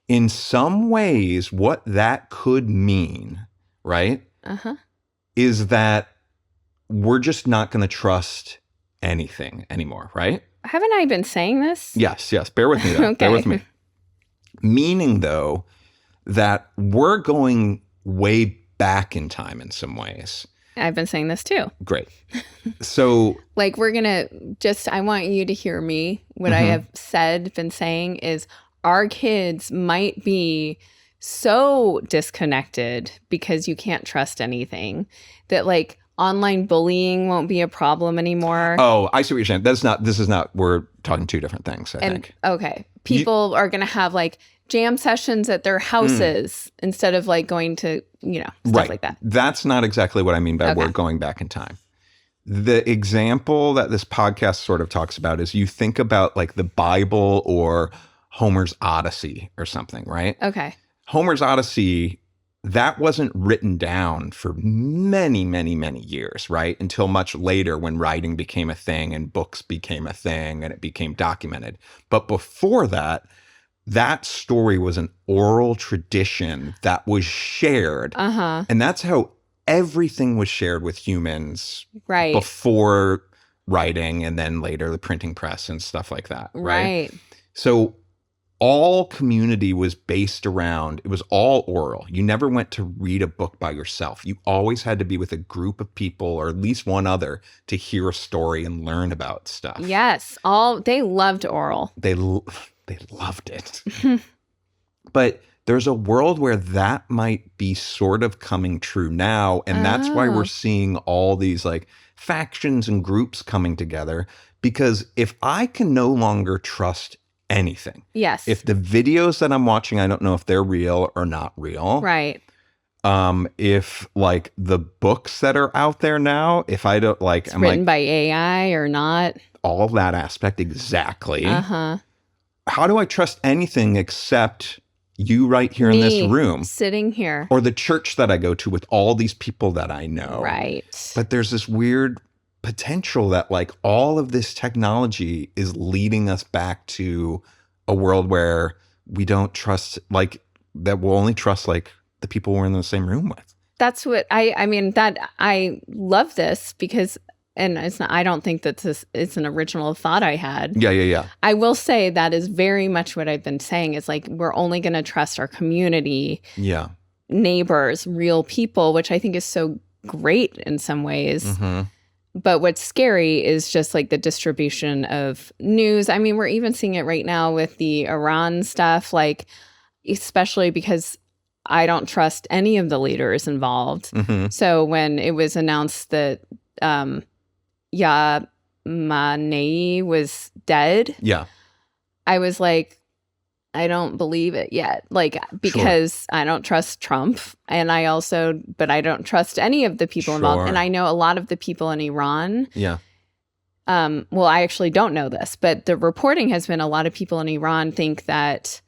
in some ways, what that could mean, right? Is that we're just not going to trust anything anymore, right? Haven't I been saying this? Yes. Bear with me, though. Okay. Bear with me. Meaning, though, that we're going way back in time in some ways. I've been saying this too. Great. So... we're going to I want you to hear me. What I have been saying is our kids might be so disconnected because you can't trust anything that online bullying won't be a problem anymore. Oh, I see what you're saying. This is not, we're talking two different things, I think. Okay. People are going to have like jam sessions at their houses instead of like going to, stuff like that. That's not exactly what I mean by we're going back in time. The example that this podcast sort of talks about is you think about like the Bible or Homer's Odyssey or something, right? Okay. Homer's Odyssey, that wasn't written down for many, many, many years, right? Until much later when writing became a thing and books became a thing and it became documented. But before that, that story was an oral tradition that was shared. And that's how everything was shared with humans before writing and then later the printing press and stuff like that, right? So all community was based around, it was all oral. You never went to read a book by yourself. You always had to be with a group of people or at least one other to hear a story and learn about stuff. Yes. They loved oral. They loved it. But there's a world where that might be sort of coming true now. And that's why we're seeing all these like factions and groups coming together. Because if I can no longer trust anything. Yes. If the videos that I'm watching, I don't know if they're real or not real. Right. If like the books that are out there now, if I don't like, I'm written by AI or not. All that aspect. Exactly. How do I trust anything except you right here in this room? Sitting here. Or the church that I go to with all these people that I know. Right. But there's this weird potential that like all of this technology is leading us back to a world where we don't trust, like that we'll only trust like the people we're in the same room with. That's what I love this because, and it's not, I don't think that it's an original thought I had. Yeah. I will say that is very much what I've been saying is like, we're only going to trust our community, neighbors, real people, which I think is so great in some ways. But what's scary is just like the distribution of news. I mean, we're even seeing it right now with the Iran stuff, like, especially because I don't trust any of the leaders involved. So when it was announced that Yahmanei was dead, I was like, I don't believe it yet. Like, because I don't trust Trump and but I don't trust any of the people involved. And I know a lot of the people in Iran. Well, I actually don't know this, but the reporting has been a lot of people in Iran think that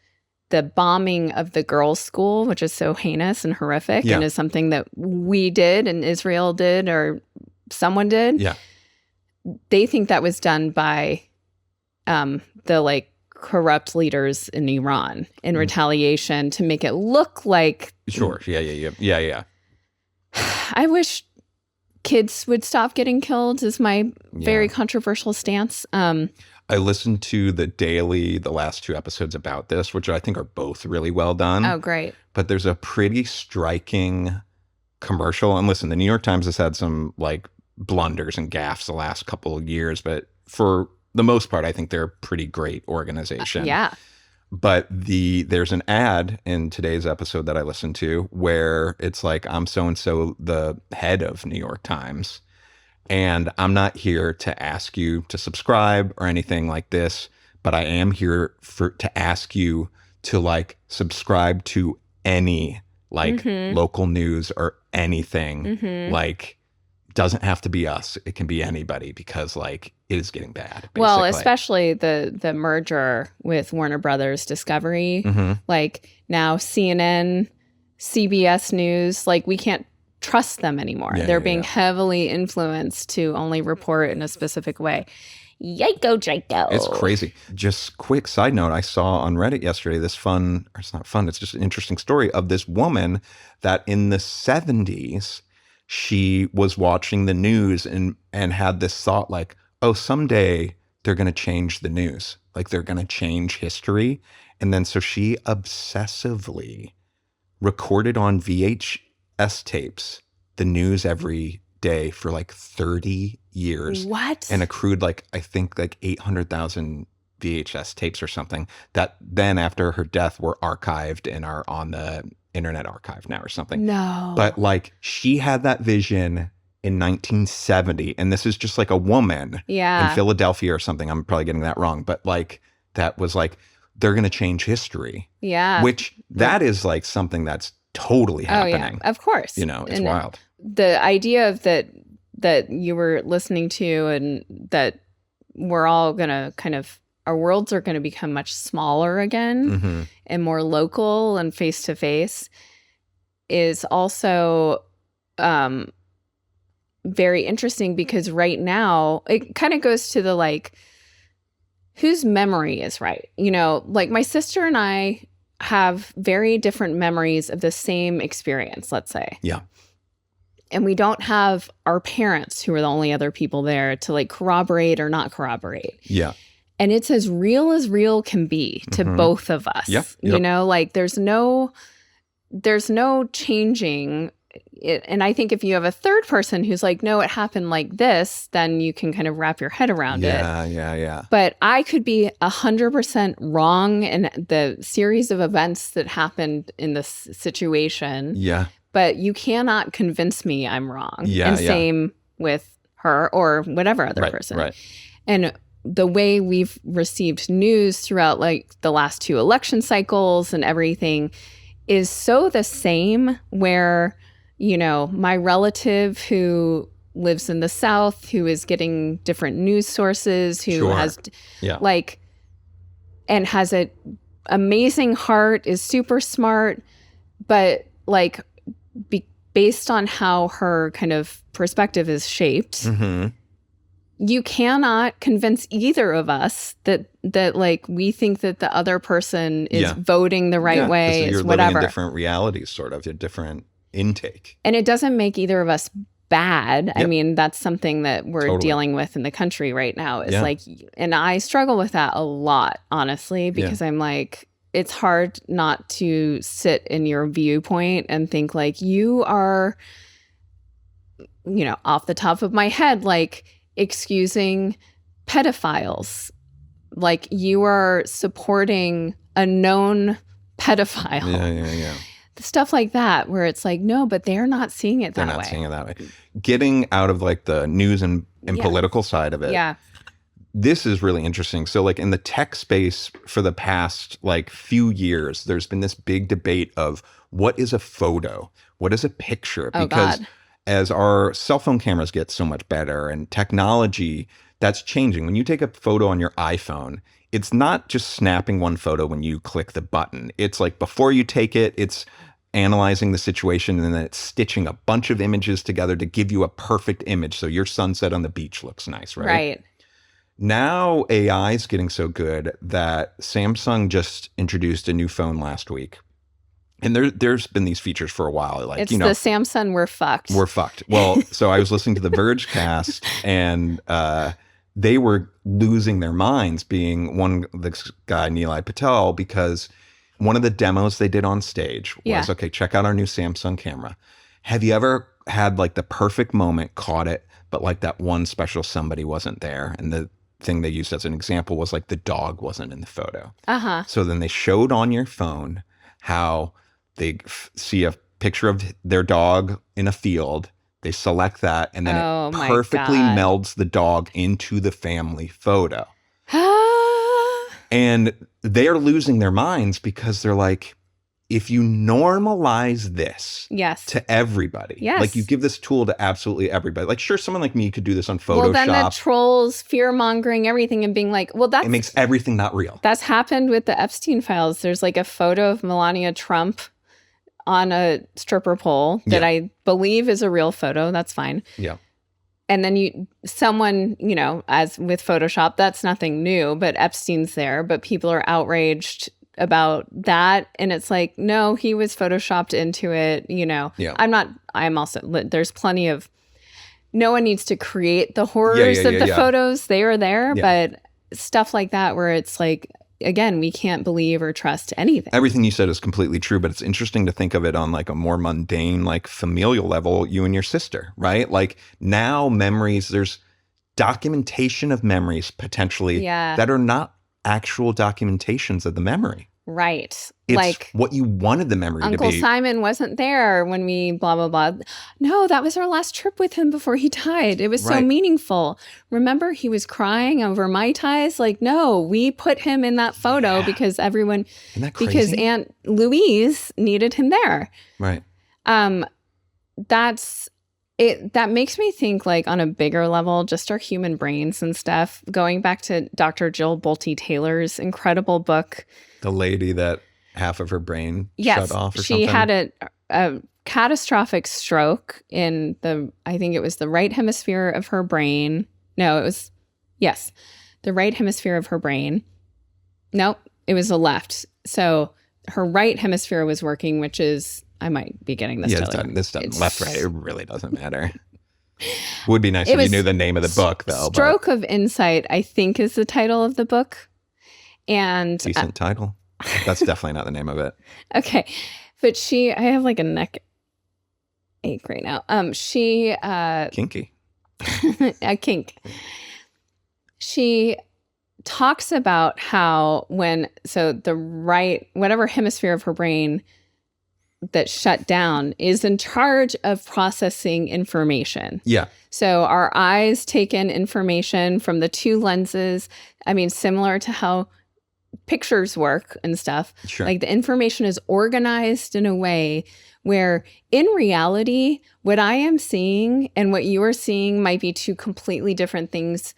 the bombing of the girls' school, which is so heinous and horrific and is something that we did and Israel did or someone did. They think that was done by the like corrupt leaders in Iran in retaliation to make it look like. Yeah. I wish kids would stop getting killed is my very controversial stance. I listened to the last two episodes about this, which I think are both really well done. Oh, great. But there's a pretty striking commercial. And listen, the New York Times has had some like blunders and gaffes the last couple of years, but for the most part, I think they're a pretty great organization. But there's an ad in today's episode that I listened to where it's like, I'm so-and-so, the head of New York Times, and I'm not here to ask you to subscribe or anything like this, but I am here to ask you to like subscribe to any like local news or anything. Like, doesn't have to be us. It can be anybody because like it is getting bad. Basically. Well, especially the merger with Warner Brothers Discovery, like now CNN, CBS News, like we can't trust them anymore. They're being heavily influenced to only report in a specific way. Yiko. It's crazy. Just quick side note, I saw on Reddit yesterday this it's not fun, it's just an interesting story of this woman that in the 70s, she was watching the news and had this thought like, oh, someday they're going to change the news. Like they're going to change history. And then so she obsessively recorded on VHS tapes the news every day for like 30 years. What? And accrued like, I think like 800,000 VHS tapes or something that then after her death were archived and are on the Internet Archive now or something. No. But like she had that vision in 1970, and this is just like a woman in Philadelphia or something. I'm probably getting that wrong, but like that was like, they're going to change history. Yeah. Which that is like something that's totally happening. Oh, yeah, of course. You know, it's wild. The idea of that you were listening to, and that we're all going to kind of, our worlds are going to become much smaller again and more local and face to face, is also very interesting, because right now it kind of goes to the like, whose memory is right? You know, like my sister and I have very different memories of the same experience, let's say. Yeah. And we don't have our parents, who are the only other people there, to like corroborate or not corroborate. Yeah. And it's as real can be to both of us. Yep. You know, like there's no changing it. And I think if you have a third person who's like, no, it happened like this, then you can kind of wrap your head around it. Yeah. But I could be 100% wrong in the series of events that happened in this situation. Yeah. But you cannot convince me I'm wrong. Yeah. And same with her or whatever other person. Right. And the way we've received news throughout like the last 2 election cycles and everything is so the same, where, you know, my relative who lives in the South, who is getting different news sources, who has like, and has a amazing heart, is super smart, but like based on how her kind of perspective is shaped, you cannot convince either of us that like we think that the other person is voting the right way, is you're whatever. Living in different realities, sort of a different intake. And it doesn't make either of us bad. I mean, that's something that we're dealing with in the country right now, is like, and I struggle with that a lot, honestly, because I'm like, it's hard not to sit in your viewpoint and think like you are, you know, off the top of my head, like excusing pedophiles, like you are supporting a known pedophile. Yeah. Stuff like that, where it's like, no, but they're not seeing it that way. They're not seeing it that way. Getting out of like the news and political side of it. Yeah. This is really interesting. So like in the tech space for the past like few years, there's been this big debate of what is a photo? What is a picture? Because as our cell phone cameras get so much better and technology, that's changing. When you take a photo on your iPhone, it's not just snapping one photo when you click the button. It's like before you take it, it's analyzing the situation, and then it's stitching a bunch of images together to give you a perfect image. So your sunset on the beach looks nice, right? Right. Now AI is getting so good that Samsung just introduced a new phone last week. And there's been these features for a while. Like, it's you know, the Samsung we're fucked. We're fucked. Well, so I was listening to the Verge cast, and they were losing their minds, being this guy, Nilay Patel, because one of the demos they did on stage was, okay, check out our new Samsung camera. Have you ever had like the perfect moment, caught it, but like that one special somebody wasn't there? And the thing they used as an example was like the dog wasn't in the photo. So then they showed on your phone how they see a picture of their dog in a field. They select that, and then it perfectly melds the dog into the family photo. And they're losing their minds because they're like, if you normalize this to everybody, like you give this tool to absolutely everybody, like sure, someone like me could do this on Photoshop. Well, then the trolls fear-mongering everything and being like, well, it makes everything not real. That's happened with the Epstein files. There's like a photo of Melania Trump on a stripper pole that I believe is a real photo. That's fine. Yeah. And then someone, you know, as with Photoshop, that's nothing new, but Epstein's there, but people are outraged about that. And it's like, no, he was Photoshopped into it, you know. Yeah. I'm also, there's plenty of, no one needs to create the horrors of the photos. They are there, but stuff like that where it's like, again, we can't believe or trust anything. Everything you said is completely true, but it's interesting to think of it on like a more mundane, like familial level, you and your sister, right? Like now memories, there's documentation of memories potentially that are not actual documentations of the memory. Right. It's like what you wanted the memory Uncle to be. Simon wasn't there when we blah, blah, blah. No, that was our last trip with him before he died. It was so Right. meaningful. Remember, he was crying over Mai Tais? Like, no, we put him in that photo because everyone, Isn't that crazy? because Aunt Louise needed him there. Right. That's it. That makes me think, like, on a bigger level, just our human brains and stuff. Going back to Dr. Jill Bolte Taylor's incredible book. The lady that half of her brain shut off or she something. had a catastrophic stroke in I think it was the right hemisphere of her brain. No, it was, yes, the right hemisphere of her brain. Nope, it was the left. So her right hemisphere was working, which is, I might be getting this. This doesn't, left, right, it really doesn't matter. Would be nice if you knew the name of the book, though. Stroke of Insight, I think, is the title of the book. And decent title. That's definitely not the name of it. Okay. But I have like a neck ache right now. Kinky. A kink. She talks about how whatever hemisphere of her brain that shut down is in charge of processing information. Yeah. So our eyes take in information from the two lenses. I mean, similar to how pictures work and stuff. Sure. Like the information is organized in a way where in reality, what I am seeing and what you are seeing might be two completely different things,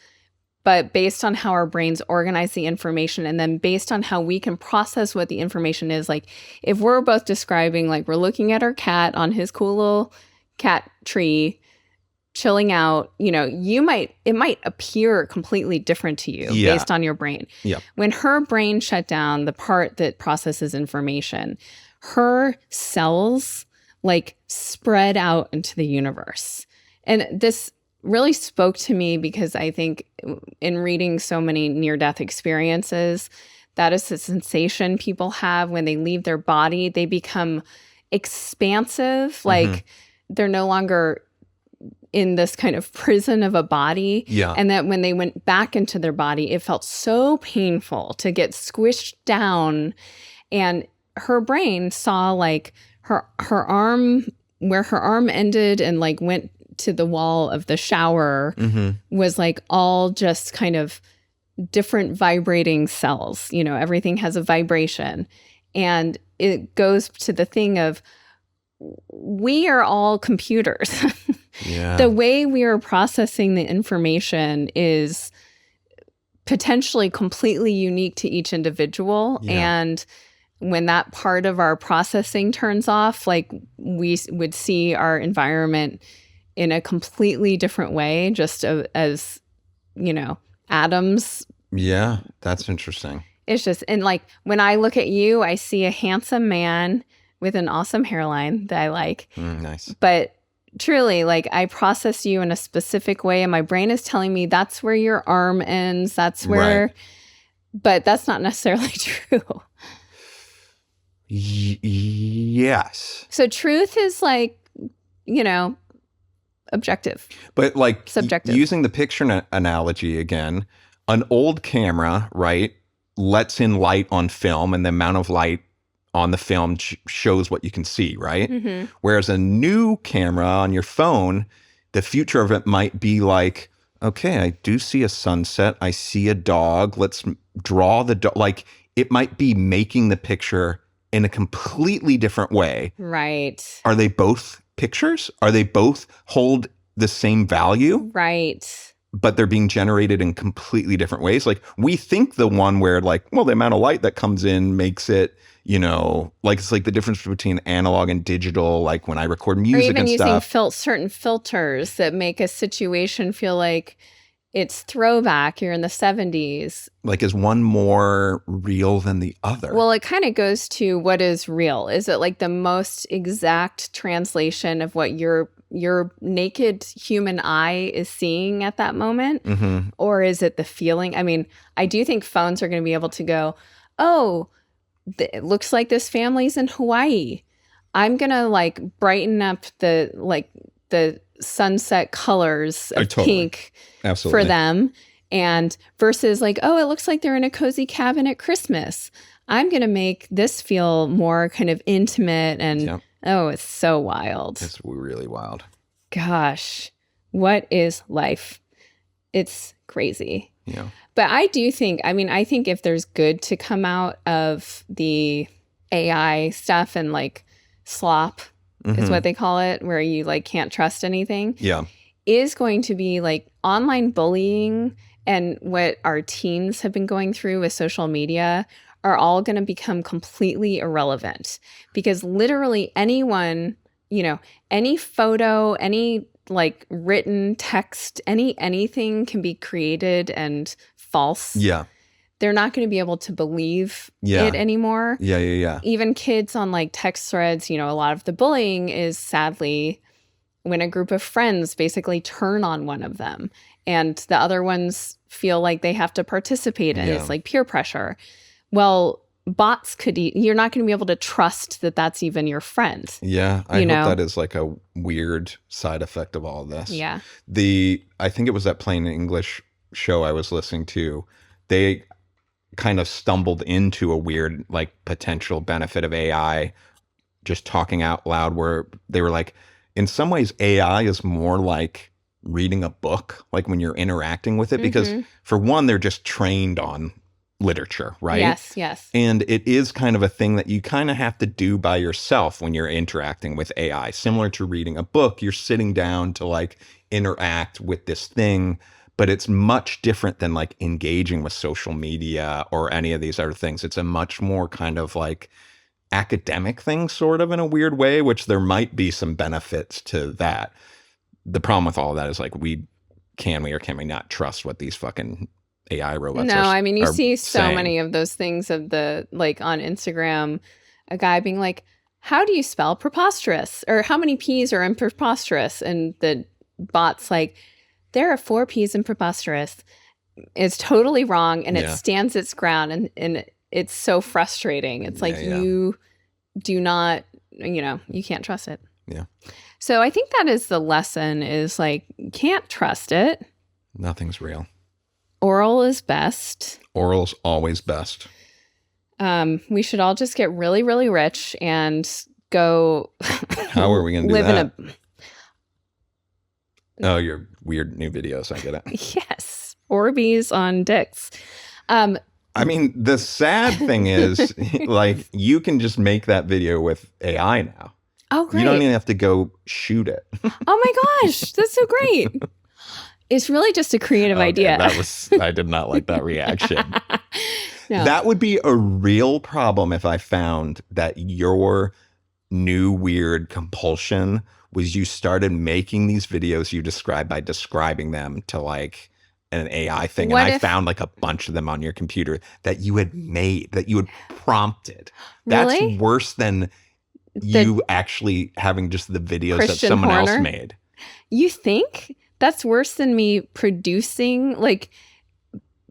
but based on how our brains organize the information and then based on how we can process what the information is. Like if we're both describing, like we're looking at our cat on his cool little cat tree, chilling out, it might appear completely different to you based on your brain. Yeah. When her brain shut down, the part that processes information, her cells like spread out into the universe. And this really spoke to me because I think in reading so many near-death experiences, that is the sensation people have when they leave their body. They become expansive, like they're no longer in this kind of prison of a body. Yeah. And that when they went back into their body, it felt so painful to get squished down. And her brain saw like her arm, where her arm ended and like went to the wall of the shower was like all just kind of different vibrating cells. Everything has a vibration. And it goes to the thing of, we are all computers. Yeah. The way we are processing the information is potentially completely unique to each individual. Yeah. And when that part of our processing turns off, like we would see our environment in a completely different way, just as, atoms. Yeah, that's interesting. It's just, and like when I look at you, I see a handsome man with an awesome hairline that I like. Nice. But truly, like I process you in a specific way and my brain is telling me that's where your arm ends. That's where, but that's not necessarily true. Yes. So truth is like, objective. But like subjective. Using the picture analogy again, an old camera, right, lets in light on film and the amount of light on the film shows what you can see, right? Whereas a new camera on your phone, the future of it might be like, okay, I do see a sunset. I see a dog. Let's draw the dog. Like it might be making the picture in a completely different way. Right. Are they both pictures? Are they both hold the same value? Right. But they're being generated in completely different ways. Like we think the one where like, well, the amount of light that comes in makes it, like it's like the difference between analog and digital, like when I record music and stuff. Or even using certain filters that make a situation feel like it's throwback. You're in the 70s. Like is one more real than the other? Well, it kind of goes to what is real. Is it like the most exact translation of what your naked human eye is seeing at that moment? Or is it the feeling? I mean, I do think phones are going to be able to go, oh, it looks like this family's in Hawaii. I'm going to like brighten up the sunset colors of pink for them. And versus like, oh, it looks like they're in a cozy cabin at Christmas. I'm going to make this feel more kind of intimate and oh, it's so wild. It's really wild. Gosh, what is life? It's crazy. Yeah. But I do think, I think if there's good to come out of the AI stuff and like slop is what they call it, where you like can't trust anything. Yeah. Is going to be like online bullying and what our teens have been going through with social media are all going to become completely irrelevant because literally anyone, any photo, any like written text, anything can be created and false. Yeah. They're not going to be able to believe it anymore. Yeah. Even kids on like text threads, a lot of the bullying is sadly when a group of friends basically turn on one of them and the other ones feel like they have to participate in it. It's like peer pressure. Well, bots you're not going to be able to trust that that's even your friend. Yeah. I hope that is like a weird side effect of all this. Yeah. I think it was that Plain English show I was listening to. They kind of stumbled into a weird like potential benefit of AI just talking out loud where they were like, in some ways, AI is more like reading a book, like when you're interacting with it, because for one, they're just trained on literature, right? Yes. And it is kind of a thing that you kind of have to do by yourself when you're interacting with AI. Similar to reading a book, you're sitting down to like interact with this thing, but it's much different than like engaging with social media or any of these other things. It's a much more kind of like academic thing, sort of in a weird way, which there might be some benefits to that. The problem with all of that is like can we not trust what these fucking AI robots are you see so saying. many of those things of the like on Instagram, a guy being like, how do you spell preposterous? Or how many P's are in preposterous? And the bot's like, there are 4 P's in preposterous. It's totally wrong and it stands its ground and it's so frustrating. It's like you do not, you can't trust it. Yeah. So I think that is the lesson is like, can't trust it. Nothing's real. Oral is best. Oral's always best. We should all just get really, really rich and go. How are we going to do live that? in Oh, your weird new videos. I get it. Yes. Orbeez on dicks. The sad thing is, like, you can just make that video with AI now. Oh, great. You don't even have to go shoot it. Oh my gosh, that's so great. It's really just a creative idea. I did not like that reaction. No. That would be a real problem if I found that your new weird compulsion was you started making these videos you described by describing them to like an AI thing. What and I if, found like a bunch of them on your computer that you had made, that you had prompted. Really? That's worse than you actually having just the videos Christian that someone porner? else made. You think? That's worse than me producing, like,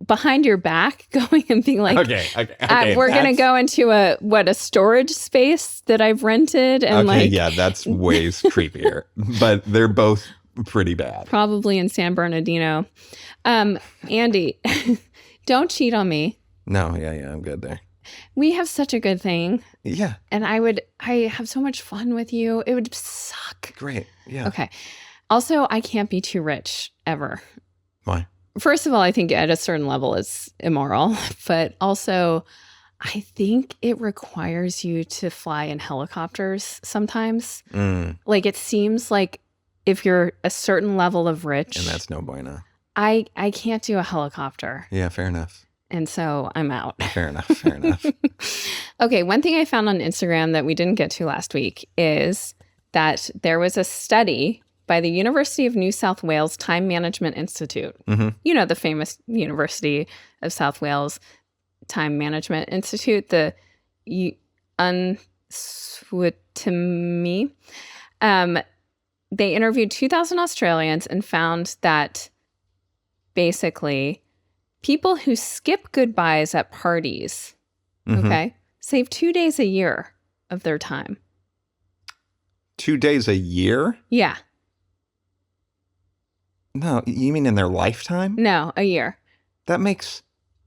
behind your back, going and being like, okay, we're going to go into a storage space that I've rented. And that's way creepier. But they're both pretty bad. Probably in San Bernardino. Andy, don't cheat on me. No, yeah, I'm good there. We have such a good thing. Yeah. And I have so much fun with you. It would suck. Great. Yeah. Okay. Also, I can't be too rich ever. Why? First of all, I think at a certain level it's immoral, but also I think it requires you to fly in helicopters sometimes. Like it seems like if you're a certain level of rich. And that's no bueno. I can't do a helicopter. Yeah, fair enough. And so I'm out. Fair enough. Okay, one thing I found on Instagram that we didn't get to last week is that there was a study by the University of New South Wales Time Management Institute. Mm-hmm. You know, the famous University of South Wales Time Management Institute, the UNSWTMI. They interviewed 2,000 Australians and found that basically people who skip goodbyes at parties, okay, save 2 days a year of their time. 2 days a year? Yeah. No, you mean in their lifetime? No, a year. That makes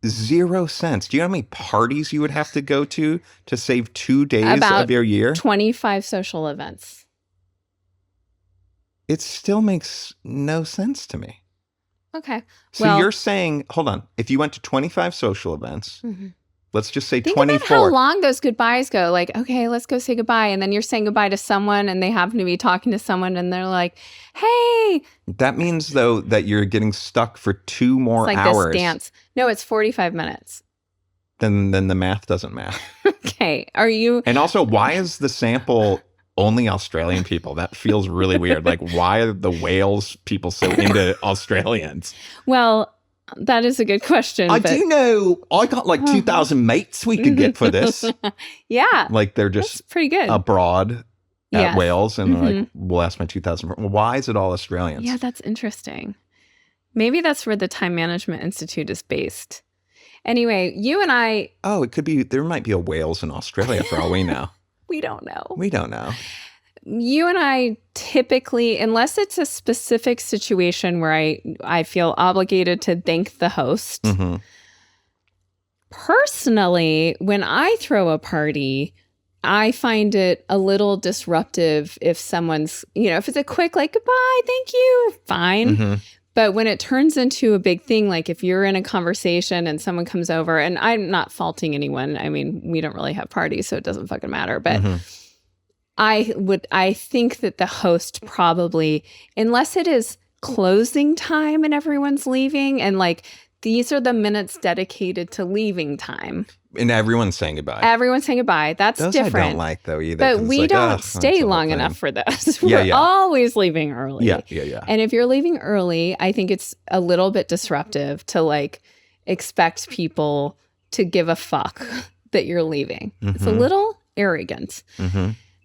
0 sense. Do you know how many parties you would have to go to save 2 days About of your year? 25 social events. It still makes no sense to me. Okay. So you're saying, hold on, if you went to 25 social events, let's just say think 24. About how long those goodbyes go. Like, okay, let's go say goodbye. And then you're saying goodbye to someone and they happen to be talking to someone and they're like, hey. That means, though, that you're getting stuck for 2 more it's like hours. This dance. No, it's 45 minutes. Then the math doesn't math. Okay. Are you? And also, why is the sample only Australian people? That feels really weird. Like, why are the Wales people so into Australians? Well, that is a good question. I do know. I got like 2,000 mates we could get for this. Yeah. Like, they're just That's pretty good. abroad at Wales, and they're like, we'll ask my 2,000. Why is it all Australians? Yeah, that's interesting. Maybe that's where the Time Management Institute is based. Anyway, you and I... Oh, it could be, there might be a Wales in Australia for all we know. We don't know. We don't know. You and I typically, unless it's a specific situation where I feel obligated to thank the host, personally, when I throw a party, I find it a little disruptive if someone's, if it's a quick, like, goodbye, thank you, fine. But when it turns into a big thing, like if you're in a conversation and someone comes over, and I'm not faulting anyone. I mean, we don't really have parties, so it doesn't fucking matter. But I think that the host probably, unless it is closing time and everyone's leaving, and like these are the minutes dedicated to leaving time. And everyone's saying goodbye. Everyone's saying goodbye. That's those different. I don't like, though, either. But we don't stay long enough for those. We're always leaving early. Yeah. And if you're leaving early, I think it's a little bit disruptive to like expect people to give a fuck that you're leaving. It's a little arrogant.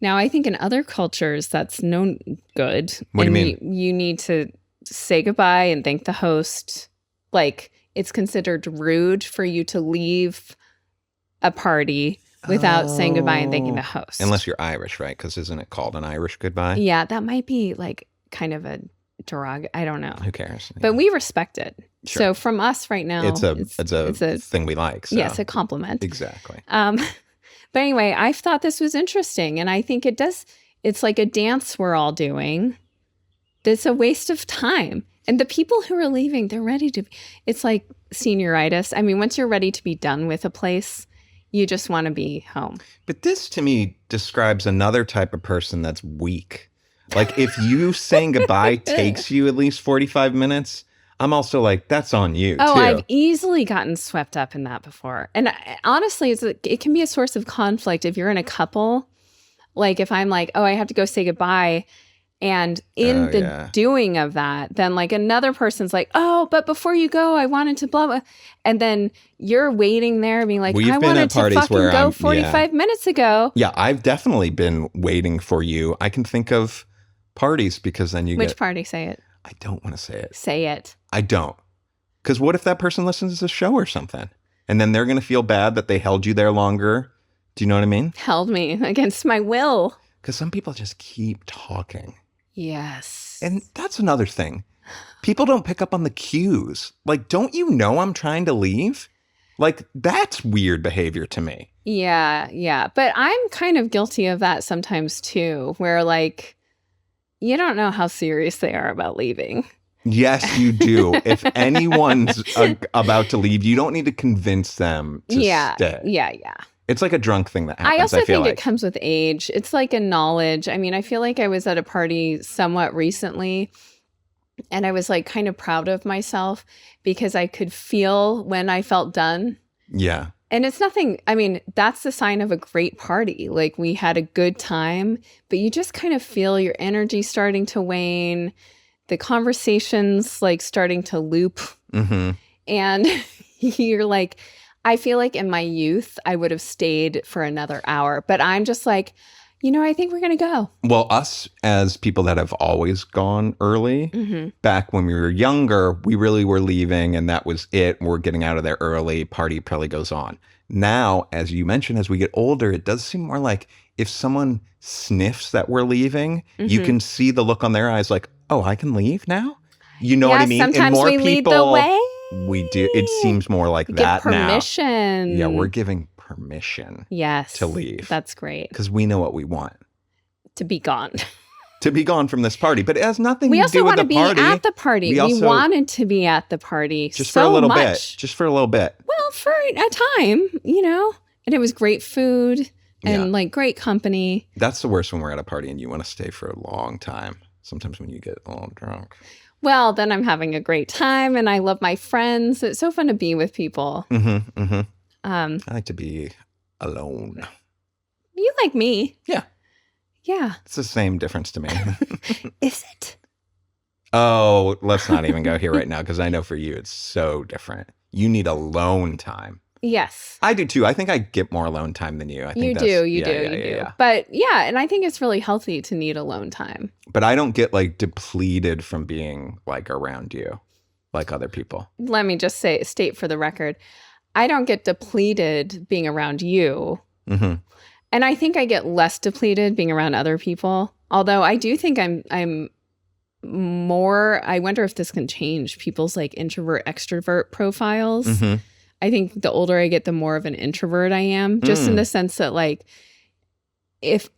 Now, I think in other cultures, that's no good. What do you mean? You need to say goodbye and thank the host. Like, it's considered rude for you to leave a party without saying goodbye and thanking the host. Unless you're Irish, right? Because isn't it called an Irish goodbye? Yeah, that might be like kind of a I don't know. Who cares? But we respect it. Sure. So from us right now, it's a thing we like. So. Yeah, it's a compliment. Exactly. But anyway, I thought this was interesting, and I think it's like a dance we're all doing. It's a waste of time. And the people who are leaving, they're ready to, it's like senioritis. I mean, once you're ready to be done with a place, you just want to be home. But this to me describes another type of person that's weak. Like if you saying goodbye takes you at least 45 minutes, I'm also like, that's on you too. I've easily gotten swept up in that before. And honestly, it can be a source of conflict if you're in a couple. Like if I'm like, I have to go say goodbye. And in the doing of that, then like another person's like, but before you go, I wanted to blah, blah. And then you're waiting there being like, I wanted to fucking go 45 minutes ago. Yeah, I've definitely been waiting for you. I can think of parties because then Which party? Say it. I don't want to say it. Say it. I don't. Because what if that person listens to the show or something? And then they're going to feel bad that they held you there longer. Do you know what I mean? Held me against my will. Because some people just keep talking. Yes. And that's another thing. People don't pick up on the cues. Like, don't you know I'm trying to leave? Like, that's weird behavior to me. Yeah. But I'm kind of guilty of that sometimes too, where like, you don't know how serious they are about leaving. Yes, you do. If anyone's about to leave, you don't need to convince them to stay. Yeah. It's like a drunk thing that happens. I also think like. it comes with age. It's like a knowledge. I mean, I feel like I was at a party somewhat recently and I was like kind of proud of myself because I could feel when I felt done. Yeah. And it's nothing, I mean, that's the sign of a great party. Like we had a good time, but you just kind of feel your energy starting to wane, the conversations like starting to loop. And you're like, I feel like in my youth, I would have stayed for another hour, but I'm just like, I think we're going to go. Well, us as people that have always gone early, back when we were younger, we really were leaving and that was it. We're getting out of there early. Party probably goes on. Now, as you mentioned, as we get older, it does seem more like if someone sniffs that we're leaving, you can see the look on their eyes like, I can leave now? You know what I mean? Sometimes we lead the way. We do. It seems more like that Give now. permission. Yeah, we're giving permission. Yes. To leave. That's great. Because we know what we want. To be gone. To be gone from this party. But it has nothing We to also do with want the to be party. at the party. We wanted to be at the party just so for a little much. bit. Just for a little bit. Well, for a time, you know. And it was great food and like great company. That's the worst when we're at a party and you want to stay for a long time. Sometimes when you get a little drunk. Well, then I'm having a great time and I love my friends. It's so fun to be with people. Mm-hmm, mm-hmm. I like to be alone. You like me. Yeah. Yeah. It's the same difference to me. Is it? Oh, let's not even go here right now because I know for you it's so different. You need alone time. Yes. I do too. I think I get more alone time than you. I think You do. But yeah, and I think it's really healthy to need alone time. But I don't get like depleted from being like around you like other people. Let me just state for the record, I don't get depleted being around you. Mm-hmm. And I think I get less depleted being around other people. Although I do think I'm more, I wonder if this can change people's like introvert extrovert profiles. Mm-hmm. I think the older I get, the more of an introvert I am, just in the sense that like if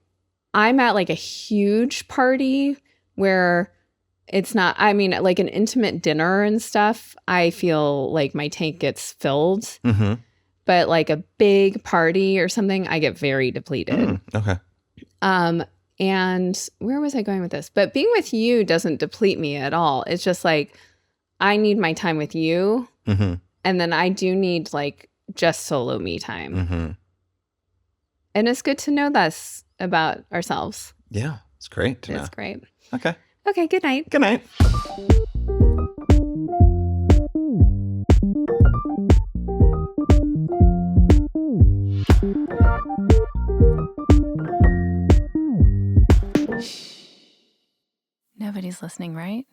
I'm at like a huge party where it's not, I mean, like an intimate dinner and stuff, I feel like my tank gets filled. Mm-hmm. But like a big party or something, I get very depleted. Okay. And where was I going with this? But being with you doesn't deplete me at all. It's just like I need my time with you. Mm-hmm. And then I do need like just solo me time. Mm-hmm. And it's good to know this about ourselves. Yeah, it's great to know. It's great. Okay. Okay, good night. Good night. Nobody's listening, right?